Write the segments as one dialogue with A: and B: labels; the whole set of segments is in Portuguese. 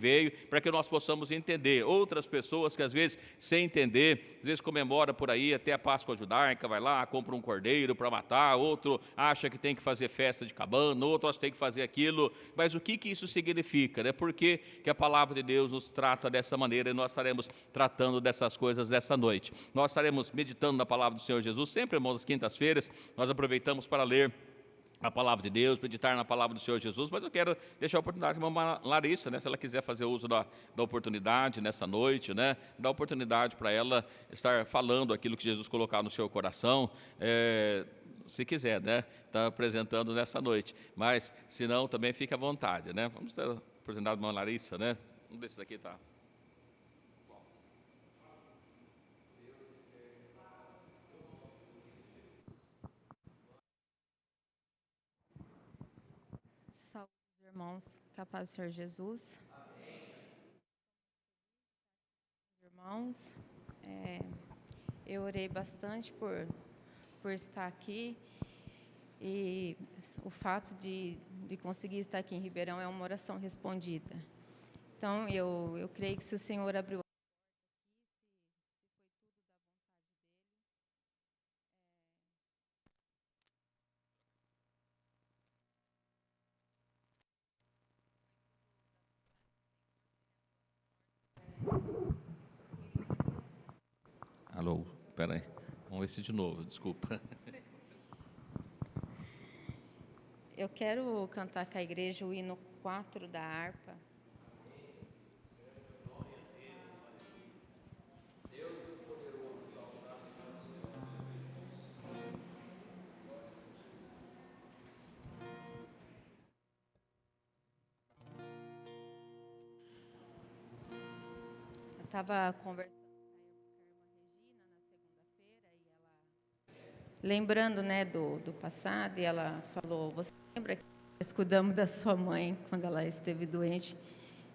A: veio, para que nós possamos entender. Outras pessoas que às vezes, sem entender, às vezes comemora por aí até a Páscoa judaica, vai lá, compra um cordeiro para matar, outro acha que tem que fazer festa de cabana, outro acha que tem que fazer aquilo, mas o que isso significa? Por que a palavra de Deus nos trata dessa maneira e nós estaremos tratando dessas coisas dessa noite? Nós estaremos meditando na palavra do Senhor Jesus, sempre, irmãos, às quintas-feiras, nós aproveitamos para ler a palavra de Deus, meditar na palavra do Senhor Jesus, mas eu quero deixar a oportunidade para a irmã Larissa, se ela quiser fazer uso da oportunidade nessa noite, dar oportunidade para ela estar falando aquilo que Jesus colocar no seu coração, se quiser, está apresentando nessa noite, mas se não, também fique à vontade, Vamos ter a oportunidade da irmã Larissa, Um desses aqui está.
B: Saúde, irmãos, que a paz do Senhor Jesus. Amém. Irmãos, eu orei bastante por estar aqui, e o fato de conseguir estar aqui em Ribeirão é uma oração respondida. Então, eu creio que se o Senhor abriu a porta aqui, se foi tudo da vontade dele,
A: Alô, espera aí, vamos ver se de novo, desculpa.
B: Eu quero cantar com a igreja o hino 4 da harpa. Eu estava conversando com a irmã Regina na segunda-feira, e ela, lembrando do passado, e ela falou: você lembra que nós cuidamos da sua mãe quando ela esteve doente?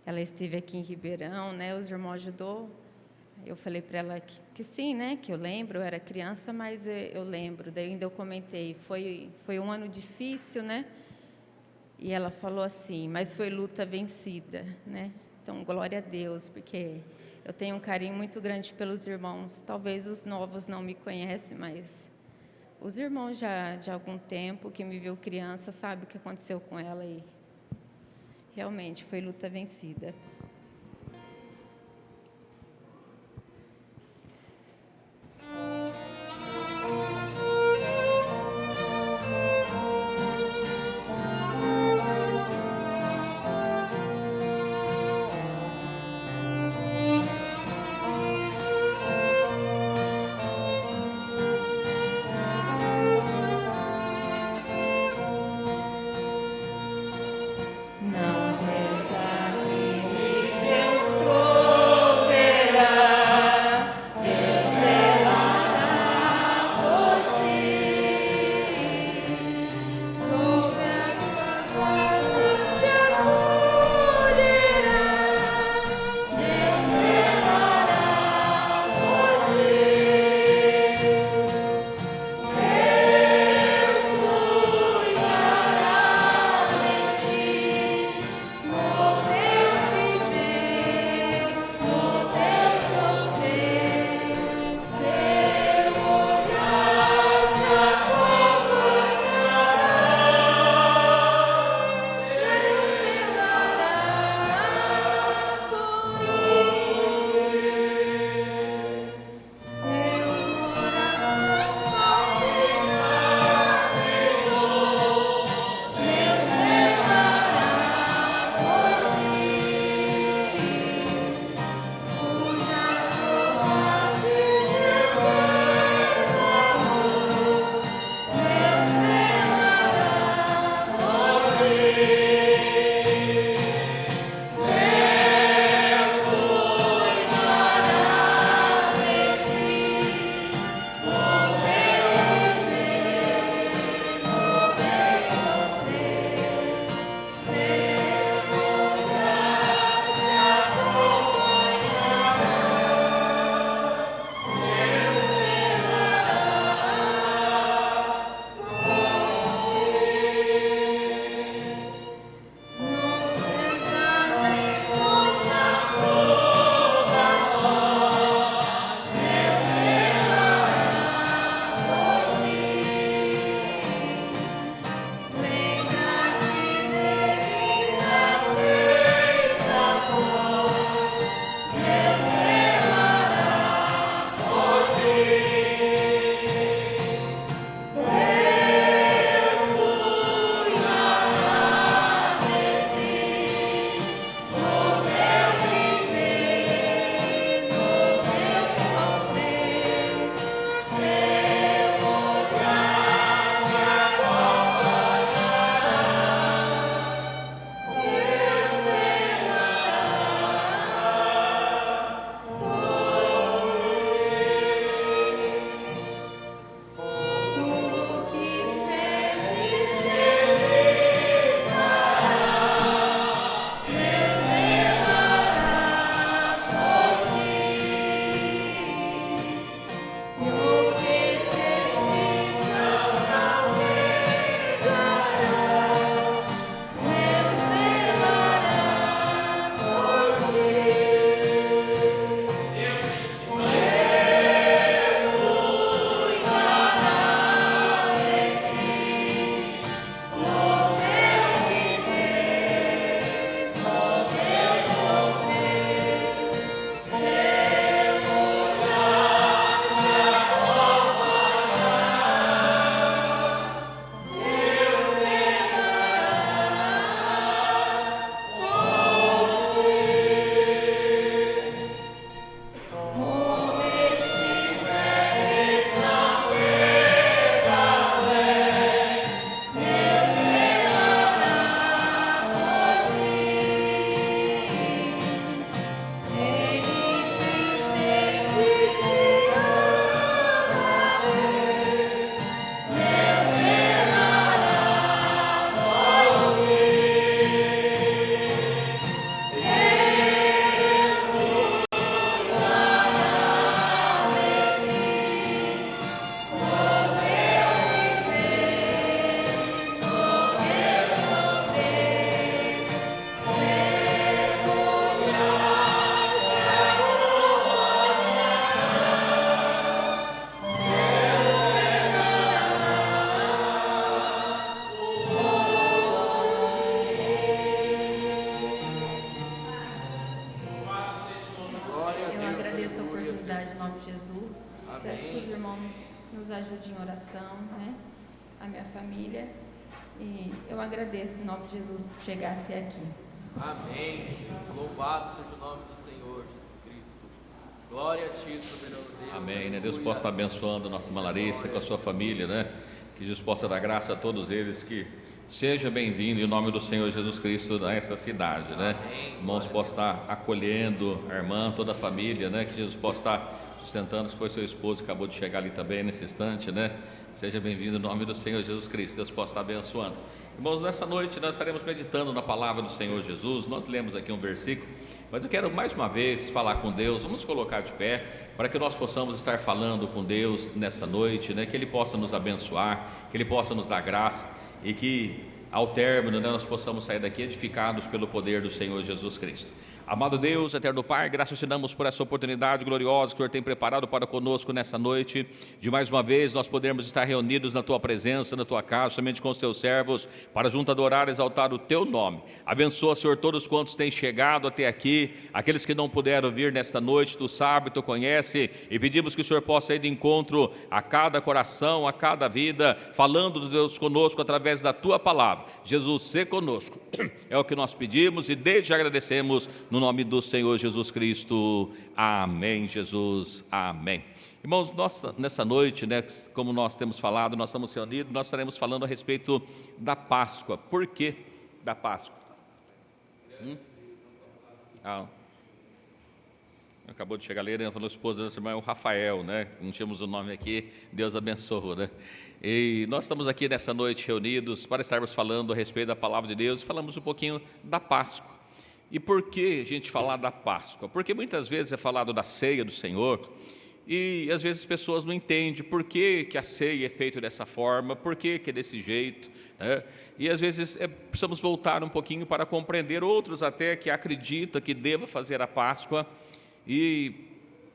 B: Ela esteve aqui em Ribeirão, os irmãos ajudou. Eu falei para ela que sim, que eu lembro, eu era criança, mas eu lembro. Daí ainda eu comentei, foi um ano difícil, E ela falou assim, mas foi luta vencida, Então, glória a Deus, porque eu tenho um carinho muito grande pelos irmãos. Talvez os novos não me conhecem, mas os irmãos já de algum tempo, que me viu criança, sabe o que aconteceu com ela, e realmente foi luta vencida. Não desanime. no nome de Jesus.
C: Amém.
B: Peço que os irmãos nos ajudem em oração, né? A minha família. E eu agradeço em nome de Jesus por chegar até aqui.
C: Amém. Louvado seja o nome do Senhor Jesus Cristo. Glória a Ti, soberano Deus.
A: Amém, né? Deus possa estar abençoando a nossa irmã Larissa com a sua família, né? Que Deus possa dar graça a todos eles, que seja bem-vindo em nome do Senhor Jesus Cristo nessa cidade, né? Irmãos, possa estar acolhendo a irmã, toda a família, né? Que Jesus possa estar sustentando, se foi seu esposo que acabou de chegar ali também nesse instante, né? Seja bem-vindo em nome do Senhor Jesus Cristo, Deus possa estar abençoando. Irmãos, nessa noite nós estaremos meditando na palavra do Senhor Jesus. Nós lemos aqui um versículo, mas eu quero mais uma vez falar com Deus. Vamos colocar de pé para que nós possamos estar falando com Deus nessa noite, né? Que Ele possa nos abençoar, que Ele possa nos dar graça e que ao término, né, nós possamos sair daqui edificados pelo poder do Senhor Jesus Cristo. Amado Deus, eterno Pai, graças te damos por essa oportunidade gloriosa que o Senhor tem preparado para conosco nessa noite, de mais uma vez nós podermos estar reunidos na Tua presença, na Tua casa, somente com os Teus servos, para junto adorar e exaltar o Teu nome. Abençoa, Senhor, todos quantos têm chegado até aqui, aqueles que não puderam vir nesta noite, Tu sabe, Tu conhece, e pedimos que o Senhor possa ir de encontro a cada coração, a cada vida, falando de Deus conosco através da Tua palavra. Jesus, sê conosco, é o que nós pedimos e desde já agradecemos no nome do Senhor Jesus Cristo. Amém, Jesus. Amém. Irmãos, nós nessa noite, né, como nós temos falado, nós estamos reunidos, nós estaremos falando a respeito da Páscoa. Por que da Páscoa? Acabou de chegar ali, né? Falou, esposa do irmão é o Rafael, né? Não tínhamos o nome aqui, Deus abençoe, né? E nós estamos aqui nessa noite reunidos para estarmos falando a respeito da palavra de Deus e falamos um pouquinho da Páscoa. E por que a gente falar da Páscoa? Porque muitas vezes é falado da ceia do Senhor e às vezes as pessoas não entendem por que a ceia é feita dessa forma, por que é desse jeito, né? E às vezes precisamos voltar um pouquinho para compreender, outros até que acreditam que deva fazer a Páscoa e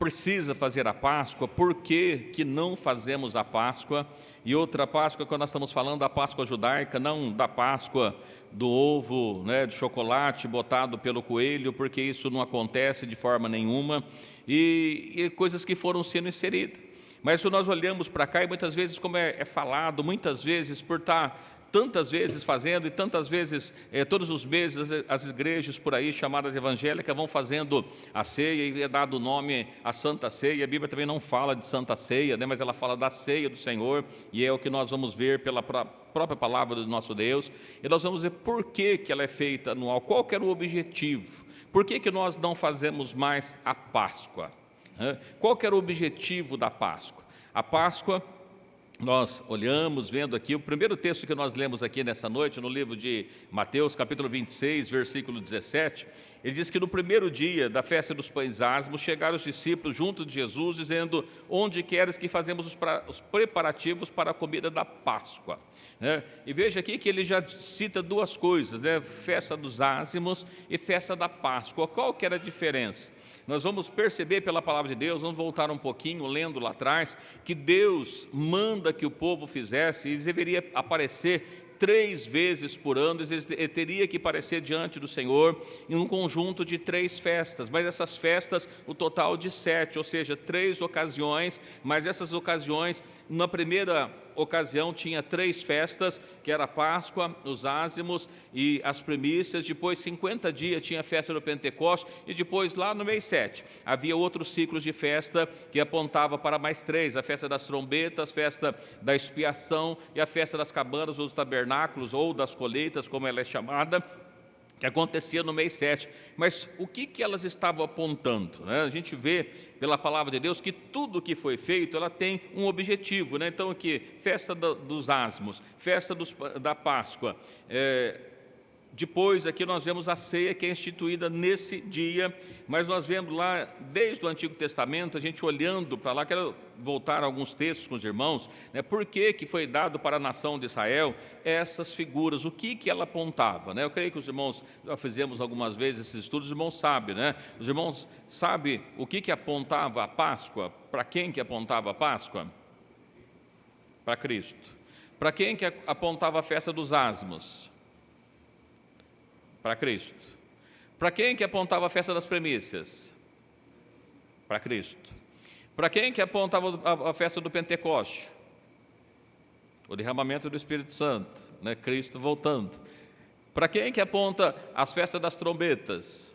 A: precisa fazer a Páscoa, por que não fazemos a Páscoa? E outra Páscoa, quando nós estamos falando da Páscoa judaica, não da Páscoa do ovo, né, de chocolate botado pelo coelho, porque isso não acontece de forma nenhuma, e coisas que foram sendo inseridas. Mas se nós olhamos para cá, e muitas vezes, como é falado, muitas vezes por estar tantas vezes fazendo, e tantas vezes, todos os meses, as igrejas por aí, chamadas evangélicas, vão fazendo a ceia, e é dado o nome à Santa Ceia. A Bíblia também não fala de Santa Ceia, né, mas ela fala da ceia do Senhor, e é o que nós vamos ver pela própria palavra do nosso Deus, e nós vamos ver por que ela é feita anual, qual que era o objetivo, por que nós não fazemos mais a Páscoa, né? Qual que era o objetivo da Páscoa? A Páscoa, nós olhamos, vendo aqui, o primeiro texto que nós lemos aqui nessa noite, no livro de Mateus, capítulo 26, versículo 17, ele diz que no primeiro dia da festa dos pães ázimos, chegaram os discípulos junto de Jesus, dizendo, onde queres que fazemos os preparativos para a comida da Páscoa? Né? E veja aqui que ele já cita duas coisas, né? Festa dos ázimos e festa da Páscoa. Qual que era a diferença? Nós vamos perceber pela palavra de Deus, vamos voltar um pouquinho, lendo lá atrás, que Deus manda que o povo fizesse, e deveria aparecer 3 vezes por ano, ele teria que aparecer diante do Senhor em um conjunto de 3 festas, mas essas festas, o total de 7, ou seja, 3 ocasiões, mas essas ocasiões, na primeira ocasião tinha 3 festas, que era a Páscoa, os ázimos e as primícias, depois 50 dias tinha a festa do Pentecostes, e depois lá no mês 7, havia outros ciclos de festa que apontava para mais 3, a festa das trombetas, a festa da expiação e a festa das cabanas, ou dos tabernáculos, ou das colheitas, como ela é chamada, que acontecia no mês 7, mas o que elas estavam apontando, né? A gente vê pela palavra de Deus que tudo que foi feito, ela tem um objetivo, né? Então aqui, festa dos ázimos, festa da Páscoa, depois aqui nós vemos a ceia que é instituída nesse dia, mas nós vemos lá, desde o Antigo Testamento, a gente olhando para lá, quero voltar a alguns textos com os irmãos, né, por que foi dado para a nação de Israel essas figuras, o que ela apontava, né? Eu creio que os irmãos, já fizemos algumas vezes esses estudos, os irmãos sabem, né? Os irmãos sabem o que apontava a Páscoa, para quem que apontava a Páscoa? Para Cristo. Para quem que apontava a festa dos ázimos? Para Cristo. Para quem que apontava a festa das primícias? Para Cristo. Para quem que apontava a festa do Pentecoste? O derramamento do Espírito Santo, né? Cristo voltando. Para quem que aponta as festas das trombetas?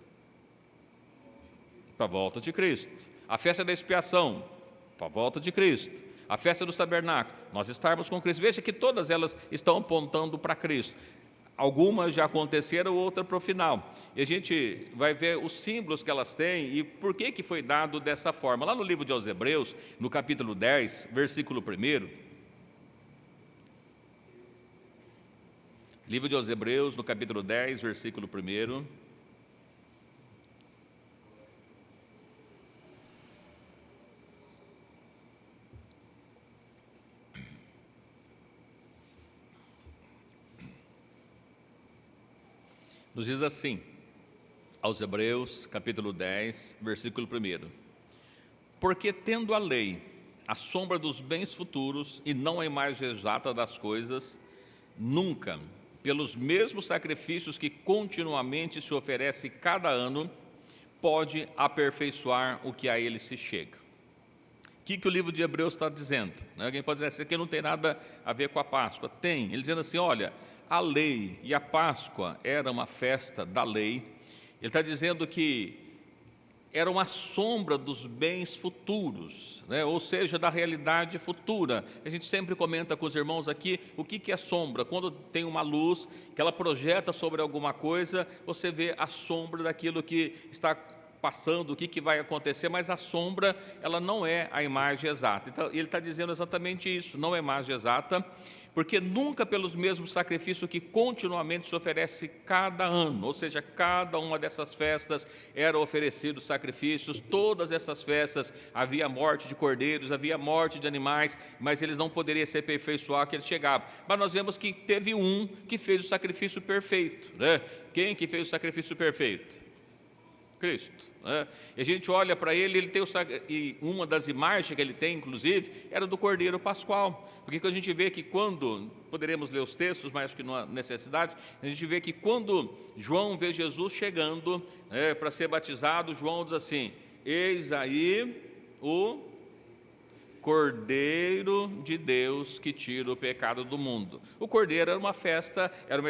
A: Para a volta de Cristo. A festa da expiação, para a volta de Cristo. A festa dos tabernáculos, nós estarmos com Cristo. Veja que todas elas estão apontando para Cristo. Algumas já aconteceram, outras para o final. E a gente vai ver os símbolos que elas têm e por que foi dado dessa forma. Lá no livro de Hebreus, no capítulo 10, versículo 1. Livro de Hebreus, no capítulo 10, versículo 1. Nos diz assim, aos Hebreus, capítulo 10, versículo 1. Porque tendo a lei a sombra dos bens futuros e não a imagem exata das coisas, nunca, pelos mesmos sacrifícios que continuamente se oferece cada ano, pode aperfeiçoar o que a ele se chega. O que o livro de Hebreus está dizendo? Alguém pode dizer, isso aqui não tem nada a ver com a Páscoa. Tem, ele dizendo assim, olha, a lei e a Páscoa era uma festa da lei. Ele está dizendo que era uma sombra dos bens futuros, né? Ou seja, da realidade futura. A gente sempre comenta com os irmãos aqui o que é sombra. Quando tem uma luz que ela projeta sobre alguma coisa, você vê a sombra daquilo que está passando, o que vai acontecer, mas a sombra, ela não é a imagem exata. Então, ele está dizendo exatamente isso, não é a imagem exata, porque nunca pelos mesmos sacrifícios que continuamente se oferece cada ano, ou seja, cada uma dessas festas era oferecido sacrifícios, todas essas festas havia morte de cordeiros, havia morte de animais, mas eles não poderiam se aperfeiçoar que eles chegavam. Mas nós vemos que teve um que fez o sacrifício perfeito, né? Quem que fez o sacrifício perfeito? Cristo. E a gente olha para ele tem e uma das imagens que ele tem, inclusive, era do Cordeiro Pascual, porque a gente vê que quando, poderemos ler os textos, mas acho que não há necessidade, a gente vê que quando João vê Jesus chegando para ser batizado, João diz assim, eis aí o Cordeiro de Deus que tira o pecado do mundo. O cordeiro era uma festa, era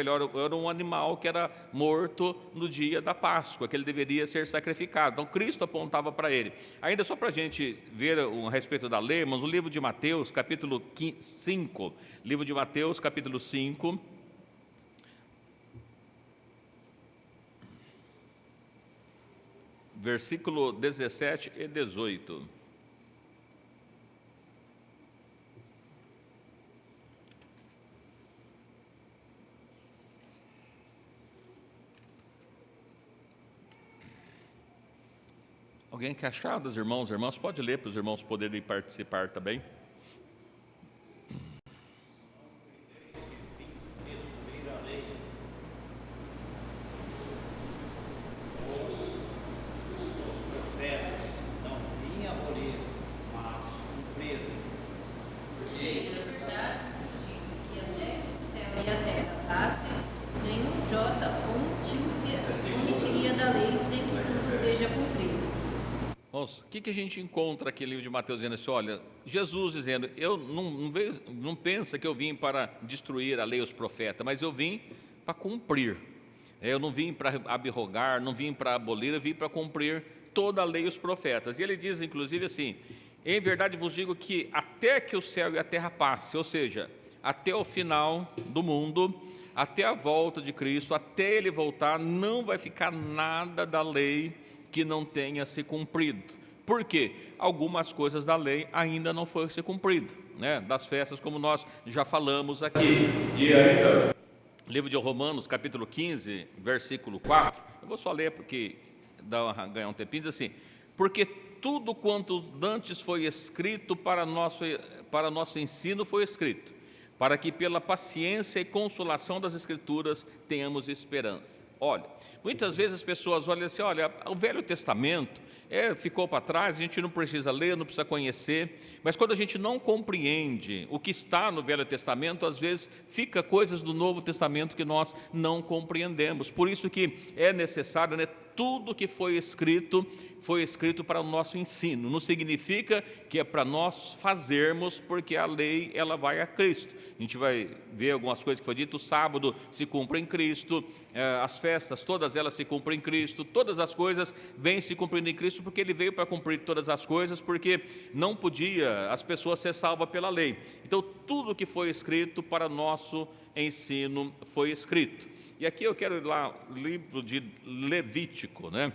A: um animal que era morto no dia da Páscoa, que ele deveria ser sacrificado. Então Cristo apontava para ele. Ainda só para a gente ver a respeito da lei, mas no livro de Mateus, capítulo 5, livro de Mateus, capítulo 5, versículo 17 e 18. Alguém quer achar dos irmãos? Irmãos, pode ler para os irmãos poderem participar também. O que a gente encontra aqui no livro de Mateus dizendo assim, olha, Jesus dizendo, eu não pensa que eu vim para destruir a lei e os profetas, mas eu vim para cumprir. Eu não vim para abrogar, não vim para abolir, eu vim para cumprir toda a lei e os profetas. E ele diz, inclusive, assim, em verdade vos digo que até que o céu e a terra passem, ou seja, até o final do mundo, até a volta de Cristo, até Ele voltar, não vai ficar nada da lei que não tenha se cumprido. Por quê? Algumas coisas da lei ainda não foram se cumpridas, né? Das festas, como nós já falamos aqui. E ainda, livro de Romanos, capítulo 15, versículo 4, eu vou só ler porque ganhar um tempinho, diz assim, porque tudo quanto antes foi escrito para nosso ensino foi escrito, para que pela paciência e consolação das Escrituras tenhamos esperança. Olha, muitas vezes as pessoas olham assim, olha, o Velho Testamento ficou para trás, a gente não precisa ler, não precisa conhecer, mas quando a gente não compreende o que está no Velho Testamento, às vezes fica coisas do Novo Testamento que nós não compreendemos. Por isso que é necessário, né, tudo que foi escrito para o nosso ensino. Não significa que é para nós fazermos, porque a lei ela vai a Cristo. A gente vai ver algumas coisas que foi dito: o sábado se cumpre em Cristo, as festas, todas elas se cumprem em Cristo, todas as coisas vêm se cumprindo em Cristo, porque Ele veio para cumprir todas as coisas, porque não podia as pessoas ser salvas pela lei. Então, tudo que foi escrito para nosso ensino foi escrito. E aqui eu quero ir lá, livro de Levítico, né?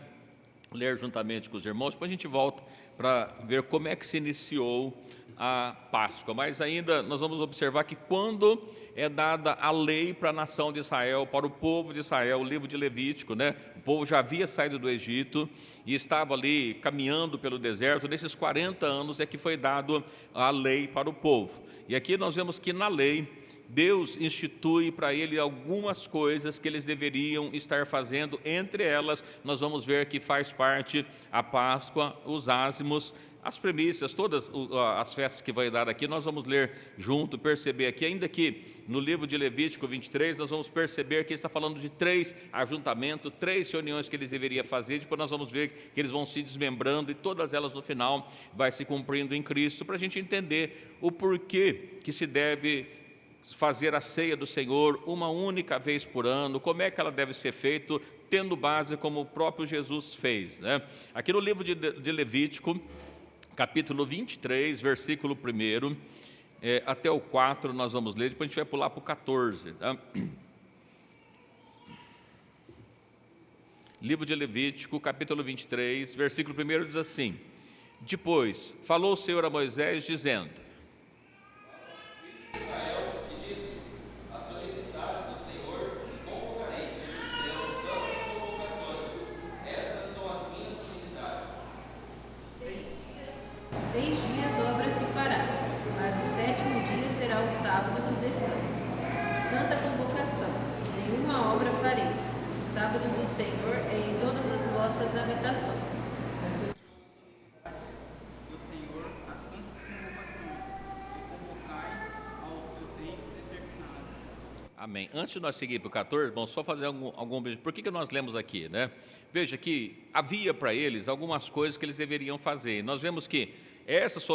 A: Ler juntamente com os irmãos, depois a gente volta para ver como é que se iniciou a Páscoa. Mas ainda nós vamos observar que quando é dada a lei para a nação de Israel, para o povo de Israel, o livro de Levítico, né? O povo já havia saído do Egito e estava ali caminhando pelo deserto. Nesses 40 anos é que foi dado a lei para o povo. E aqui nós vemos que na lei Deus institui para ele algumas coisas que eles deveriam estar fazendo. Entre elas, nós vamos ver que faz parte a Páscoa, os ázimos, as premissas, todas as festas que vai dar aqui, nós vamos ler junto, perceber aqui, ainda que no livro de Levítico 23, nós vamos perceber que ele está falando de 3 ajuntamentos, 3 reuniões que eles deveriam fazer. Depois nós vamos ver que eles vão se desmembrando e todas elas no final vai se cumprindo em Cristo, para a gente entender o porquê que se deve fazer a ceia do Senhor uma única vez por ano, como é que ela deve ser feita, tendo base como o próprio Jesus fez, né? Aqui no livro de Levítico, capítulo 23, versículo 1, até o 4 nós vamos ler, depois a gente vai pular para o 14. Tá? Livro de Levítico, capítulo 23, versículo 1 diz assim: Depois falou o Senhor a Moisés, dizendo:
D: Santa convocação, nenhuma obra fareis. Sábado do Senhor é em todas as vossas habitações.
E: Do Senhor as santas convocações, e convocais ao seu tempo determinado.
A: Amém. Antes de nós seguir para o 14, vamos só fazer algum beijo. Por que nós lemos aqui, né? Veja que havia para eles algumas coisas que eles deveriam fazer. Nós vemos que essas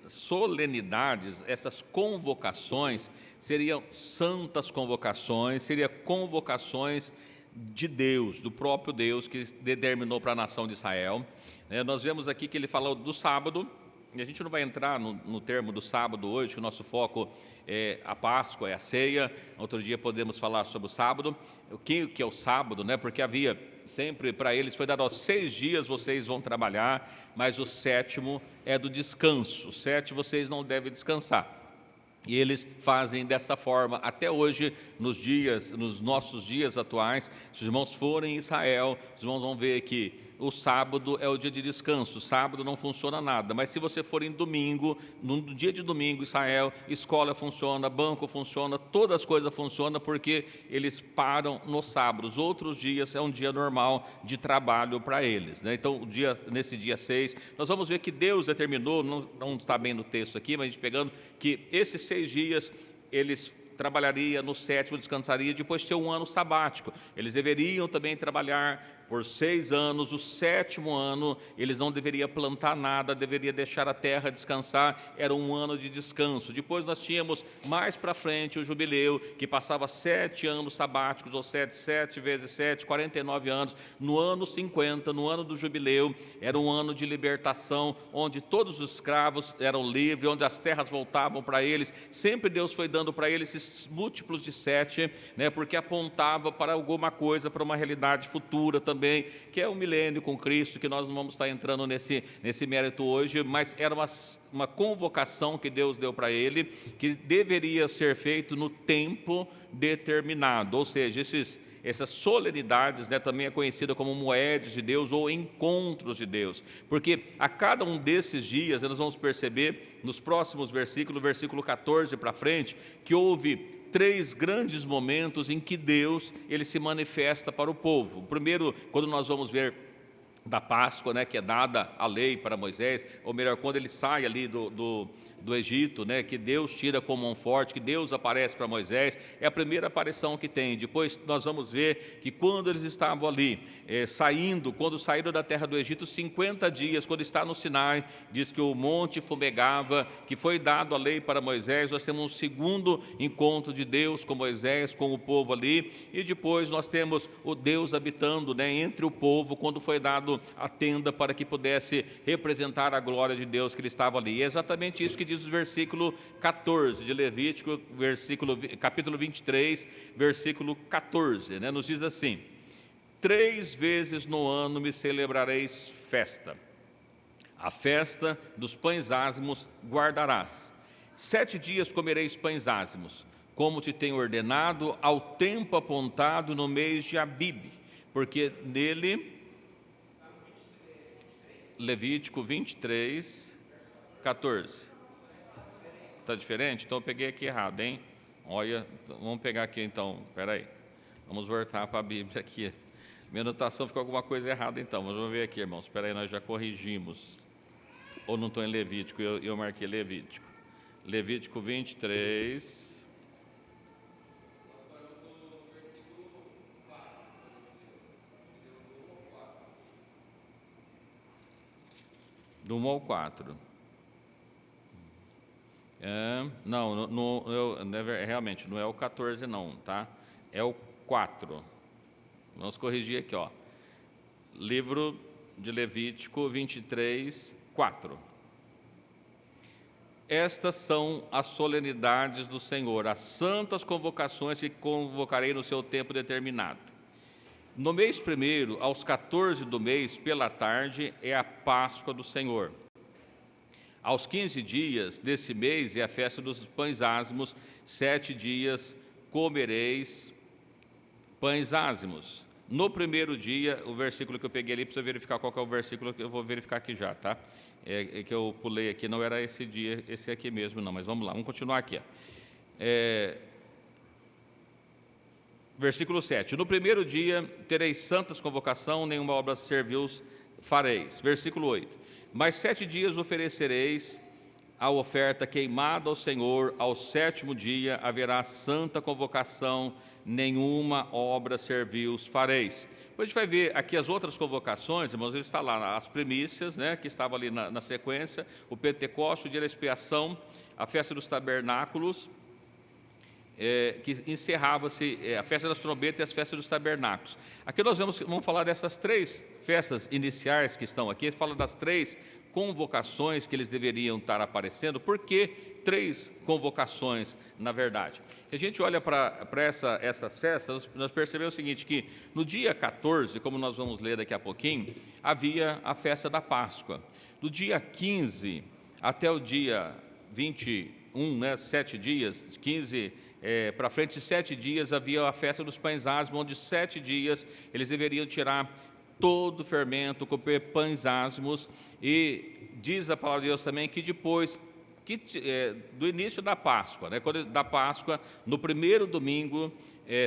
A: solenidades, essas convocações, seriam santas convocações, seriam convocações de Deus, do próprio Deus que determinou para a nação de Israel. Nós vemos aqui que ele falou do sábado, e a gente não vai entrar no termo do sábado hoje, que o nosso foco é a Páscoa, é a ceia. Outro dia podemos falar sobre o sábado. O que é o sábado, né? Porque havia sempre para eles, foi dado aos 6 dias vocês vão trabalhar, mas o 7º é do descanso. O 7 vocês não devem descansar. E eles fazem dessa forma até hoje, nos nossos dias atuais. Se os irmãos forem em Israel, os irmãos vão ver que o sábado é o dia de descanso, sábado não funciona nada. Mas se você for em domingo, no dia de domingo, Israel, escola funciona, banco funciona, todas as coisas funcionam, porque eles param no sábado. Os outros dias é um dia normal de trabalho para eles, né? Então, nesse dia 6, nós vamos ver que Deus determinou, não está bem no texto aqui, mas a gente pegando, que esses 6 dias, eles trabalharia, no 7º descansaria, depois de ter um ano sabático. Eles deveriam também trabalhar por 6 anos, o 7º ano eles não deveriam plantar nada, deveria deixar a terra descansar, era um ano de descanso. Depois nós tínhamos mais para frente o jubileu, que passava 7 anos sabáticos, ou 7 vezes 7, 49 anos. No ano 50, no ano do jubileu, era um ano de libertação, onde todos os escravos eram livres, onde as terras voltavam para eles. Sempre Deus foi dando para eles esses múltiplos de 7, né, porque apontava para alguma coisa, para uma realidade futura também, que é o milênio com Cristo, que nós não vamos estar entrando nesse mérito hoje, mas era uma convocação que Deus deu para ele, que deveria ser feito no tempo determinado, ou seja, essas solenidades, né, também é conhecida como moedas de Deus ou encontros de Deus, porque a cada um desses dias, nós vamos perceber nos próximos versículos, versículo 14 para frente, que houve 3 grandes momentos em que Deus ele se manifesta para o povo. O primeiro, quando nós vamos ver da Páscoa, né, que é dada a lei para Moisés, ou melhor, quando ele sai ali do do Egito, né, que Deus tira com mão forte, que Deus aparece para Moisés, é a primeira aparição que tem. Depois nós vamos ver que quando eles estavam ali, quando saíram da terra do Egito, 50 dias, quando está no Sinai, diz que o monte fumegava, que foi dado a lei para Moisés. Nós temos um segundo encontro de Deus com Moisés, com o povo ali, e depois nós temos o Deus habitando, né, entre o povo, quando foi dado a tenda para que pudesse representar a glória de Deus que ele estava ali. E é exatamente isso que diz o versículo 14 de Levítico, capítulo 23, versículo 14, né, nos diz assim: 3 vezes no ano me celebrareis festa. A festa dos pães ázimos guardarás. 7 dias comereis pães ázimos, como te tenho ordenado, ao tempo apontado no mês de Abibe, porque nele... Levítico 23, 14. Está diferente? Então eu peguei aqui errado, hein? Olha, vamos pegar aqui então, espera aí. Vamos voltar para a Bíblia aqui. Minha anotação ficou alguma coisa errada então, mas vamos ver aqui, irmãos. Espera aí, nós já corrigimos. Ou não estou em Levítico, eu marquei Levítico. Levítico 23... do 1 ao 4. Realmente, não é o 14 não, tá? É o 4. Vamos corrigir aqui, ó. Livro de Levítico 23, 4. Estas são as solenidades do Senhor, as santas convocações que convocarei no seu tempo determinado. No mês primeiro, aos 14 do mês, pela tarde, é a Páscoa do Senhor. Aos 15 dias desse mês é a festa dos pães ázimos, 7 dias comereis pães ázimos. No primeiro dia, o versículo que eu peguei ali, para você verificar qual que é o versículo, que eu vou verificar aqui já, tá? Que eu pulei aqui, não era esse dia, esse aqui mesmo não, mas vamos lá, vamos continuar aqui. Versículo 7. No primeiro dia tereis santas convocação, nenhuma obra servil fareis. Versículo 8. Mais 7 dias oferecereis a oferta queimada ao Senhor, ao 7º dia haverá santa convocação, nenhuma obra servil fareis. Depois a gente vai ver aqui as outras convocações, irmãos, ele está lá, as primícias, né, que estava ali na sequência, o Pentecostes, o dia da expiação, a festa dos tabernáculos, que encerrava-se a festa das trombetas e as festas dos tabernáculos. Aqui nós vamos falar dessas 3 festas iniciais que estão aqui, fala das 3 convocações que eles deveriam estar aparecendo. Por que 3 convocações, na verdade? Se a gente olha para essas festas, nós percebemos o seguinte, que no dia 14, como nós vamos ler daqui a pouquinho, havia a festa da Páscoa. Do dia 15 até o dia 21, né, 7 dias, 15 para frente, 7 dias, havia a festa dos pães ázimos, onde 7 dias eles deveriam tirar todo o fermento, comer pães ázimos, e diz a palavra de Deus também que depois do início da Páscoa, né, da Páscoa, no primeiro domingo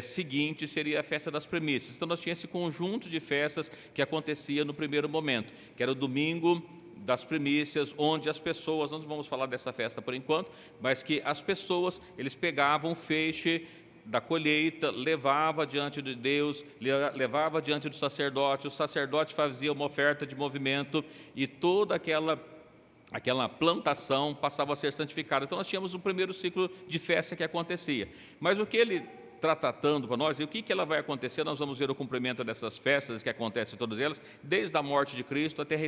A: seguinte seria a festa das primícias. Então nós tínhamos esse conjunto de festas que acontecia no primeiro momento, que era o domingo das primícias, onde as pessoas, não vamos falar dessa festa por enquanto, mas que as pessoas, eles pegavam o feixe da colheita, levava diante de Deus, levava diante do sacerdote, o sacerdote fazia uma oferta de movimento e toda aquela plantação passava a ser santificada. Então nós tínhamos o primeiro ciclo de festa que acontecia. Mas o que ele está tratando para nós, e o que ela vai acontecer, nós vamos ver o cumprimento dessas festas que acontecem todas elas, desde a morte de Cristo até a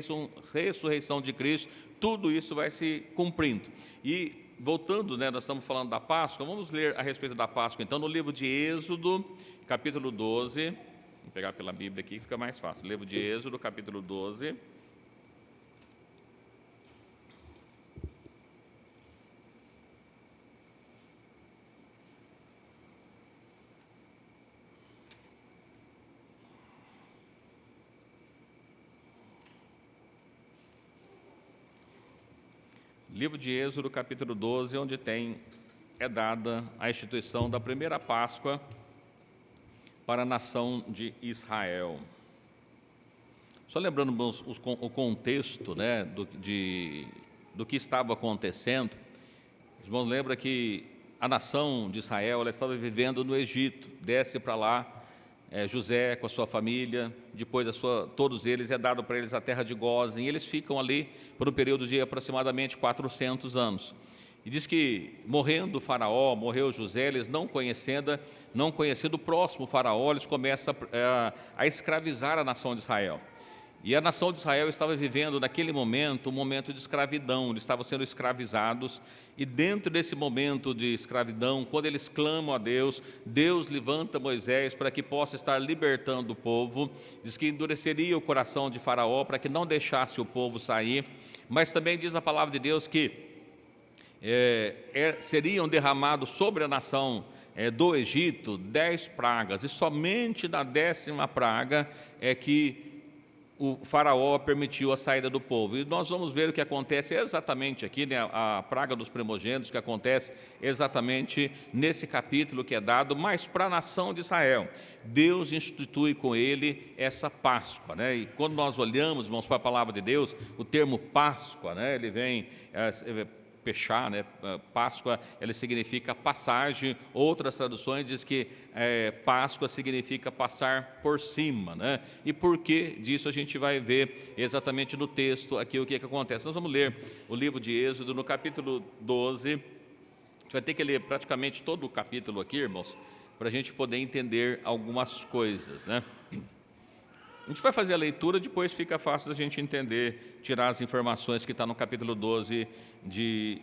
A: ressurreição de Cristo, tudo isso vai se cumprindo. E voltando, né, nós estamos falando da Páscoa, vamos ler a respeito da Páscoa, então, no livro de Êxodo, capítulo 12, vou pegar pela Bíblia aqui, fica mais fácil, livro de Êxodo, capítulo 12, livro de Êxodo, capítulo 12, onde é dada a instituição da primeira Páscoa para a nação de Israel. Só lembrando o contexto, né, do que estava acontecendo, Os irmãos lembram que a nação de Israel, ela estava vivendo no Egito, desce para lá, José com a sua família, depois todos eles, é dado para eles a terra de Gósen, e eles ficam ali por um período de aproximadamente 400 anos. E diz que morrendo o faraó, morreu José, eles não conhecendo o próximo faraó, eles começam a escravizar a nação de Israel. E a nação de Israel estava vivendo naquele momento um momento de escravidão, eles estavam sendo escravizados, e dentro desse momento de escravidão, quando eles clamam a Deus, Deus levanta Moisés para que possa estar libertando o povo, diz que endureceria o coração de Faraó para que não deixasse o povo sair, mas também diz a palavra de Deus que seriam derramados sobre a nação do Egito 10 pragas, e somente na 10ª praga é que o faraó permitiu a saída do povo. E nós vamos ver o que acontece exatamente aqui, né, a praga dos primogênitos, que acontece exatamente nesse capítulo que é dado, mas para a nação de Israel. Deus institui com ele essa Páscoa, né? E quando nós olhamos, irmãos, para a palavra de Deus, o termo Páscoa, né, ele vem... Pechá, né? Páscoa, ela significa passagem. Outras traduções diz que Páscoa significa passar por cima, né? E por que disso a gente vai ver exatamente no texto aqui o que acontece. Nós vamos ler o livro de Êxodo no capítulo 12. A gente vai ter que ler praticamente todo o capítulo aqui, irmãos, para a gente poder entender algumas coisas, né? A gente vai fazer a leitura, depois fica fácil da gente entender, tirar as informações que está no capítulo 12 de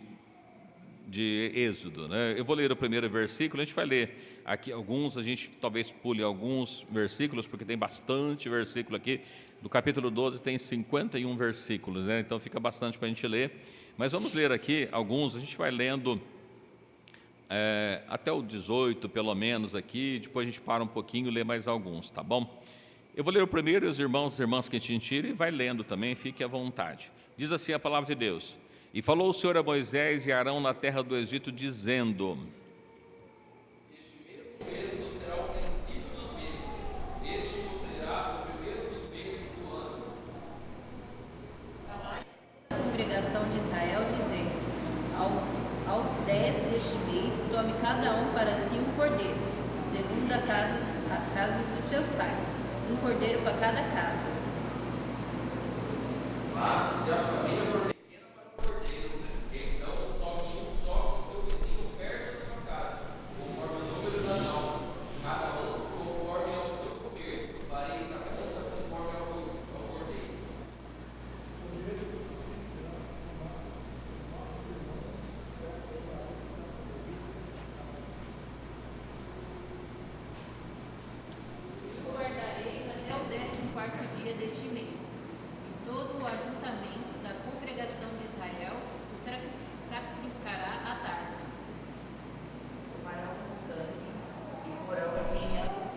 A: Êxodo, né? Eu vou ler o primeiro versículo, a gente vai ler aqui alguns, a gente talvez pule alguns versículos, porque tem bastante versículo aqui. Do capítulo 12 tem 51 versículos, né? Então fica bastante para a gente ler, mas vamos ler aqui alguns, a gente vai lendo até o 18 pelo menos aqui, depois a gente para um pouquinho e lê mais alguns, tá bom? Eu vou ler o primeiro e os irmãos e irmãs que tintirem, e vai lendo também, fique à vontade. Diz assim a palavra de Deus: E falou o Senhor a Moisés e a Arão na terra do Egito, dizendo:
C: Este mesmo mês vos será o princípio dos meses, este vos será o primeiro dos meses do ano.
D: A congregação de Israel dizer: ao 10 deste mês, tome cada um para si um cordeiro, segundo as casas dos seus pais, um cordeiro para cada casa.
C: Mas se a família for pequena para o cordeiro, então tome um só com seu vizinho perto da sua casa, conforme o número das almas, cada um conforme ao seu comer, fareis a conta conforme ao cordeiro.
D: E o guardareis até o 14º dia deste mês. E todo o ajuntamento da congregação de Israel o sacrificará à tarde.
F: Tomarão o sangue e porão em ambas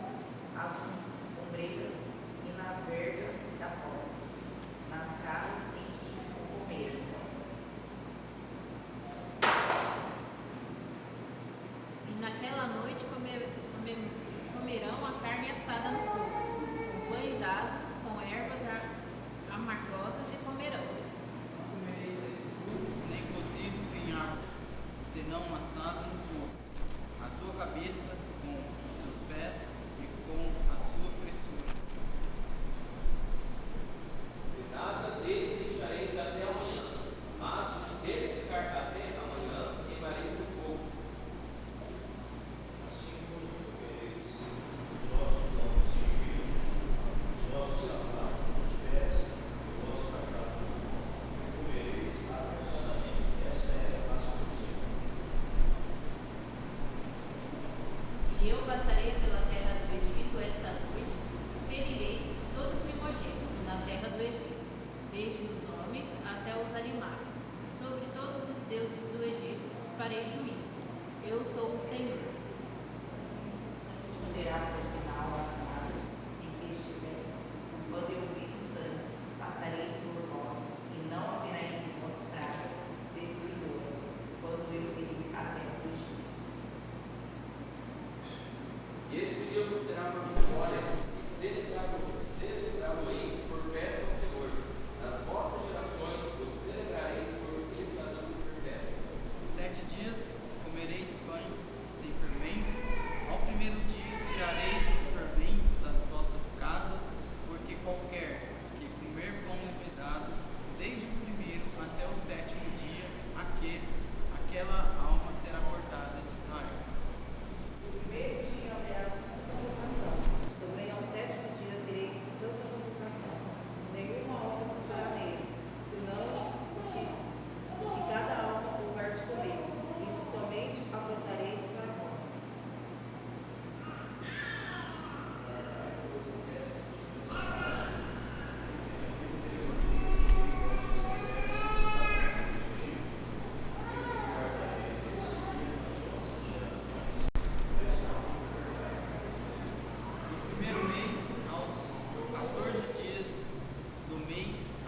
F: as ombreiras e na verga da porta, nas casas em que o comerem.
D: E naquela noite comerão a carne assada no fogo, com pães asmos, com ervas amargosas, e comerão.
E: Comereis nem cozido em água, senão assado no fogo, a sua cabeça com os seus pés e com a sua fressura.
C: E nada dele deixareis até amanhã, mas o que deve ficar até amanhã, queimareis no fogo.
G: Assim como comereis os vossos lombos cingidos, os vossos sapatos nos pés e o vosso cajado no mão, e comereis apressadamente. Esta é a Páscoa do Senhor.
D: E eu passarei pela terra do Egito esta noite, e ferirei todo primogênito na terra do Egito, desde os homens até os animais, e sobre todos os deuses do Egito farei juízos. Eu sou o Senhor.
F: O sangue será por sinal às casas em que estiveres. Quando eu vir o sangue, passarei por vós, e não haverá entre vós praga destruidora, quando eu ferir a terra do Egito.
C: E esse dia vos será por memória, e celebrareis por festa ao Senhor. Nas vossas gerações vos celebrarei por estatuto perpétuo.
E: 7 dias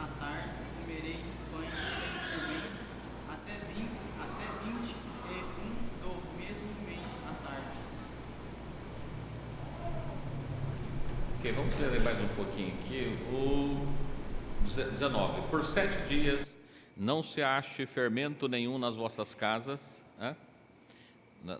E: à tarde comereis pães sem fermento, até 21 do mesmo mês à tarde.
A: Ok, vamos ler mais um pouquinho aqui. O 19. Por 7 dias não se ache fermento nenhum nas vossas casas,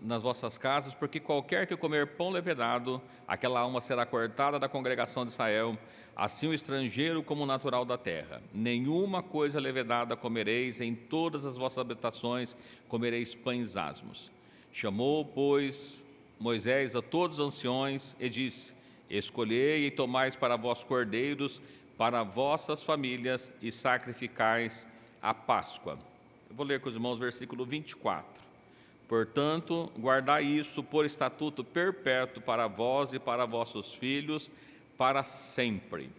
A: nas vossas casas, porque qualquer que comer pão levedado, aquela alma será cortada da congregação de Israel, assim o estrangeiro como o natural da terra. Nenhuma coisa levedada comereis, em todas as vossas habitações comereis pães asmos. Chamou, pois, Moisés a todos os anciões e disse: escolhei e tomais para vós cordeiros, para vossas famílias, e sacrificais a Páscoa. Eu vou ler com os irmãos o versículo 24. Portanto, guardai isso por estatuto perpétuo para vós e para vossos filhos, para sempre.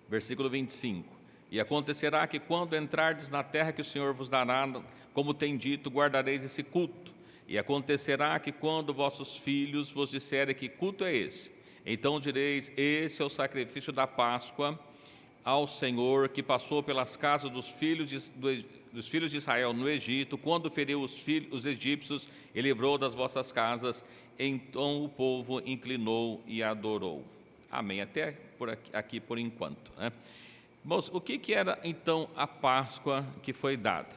A: Versículo 25. E acontecerá que quando entrardes na terra que o Senhor vos dará, como tem dito, guardareis esse culto. E acontecerá que quando vossos filhos vos disserem que culto é esse, então direis: esse é o sacrifício da Páscoa ao Senhor, que passou pelas casas dos filhos de Israel no Egito, quando feriu os egípcios e livrou das vossas casas. Então o povo inclinou e adorou. Amém. Até por aqui por enquanto, né? Mas o que era então a Páscoa que foi dada?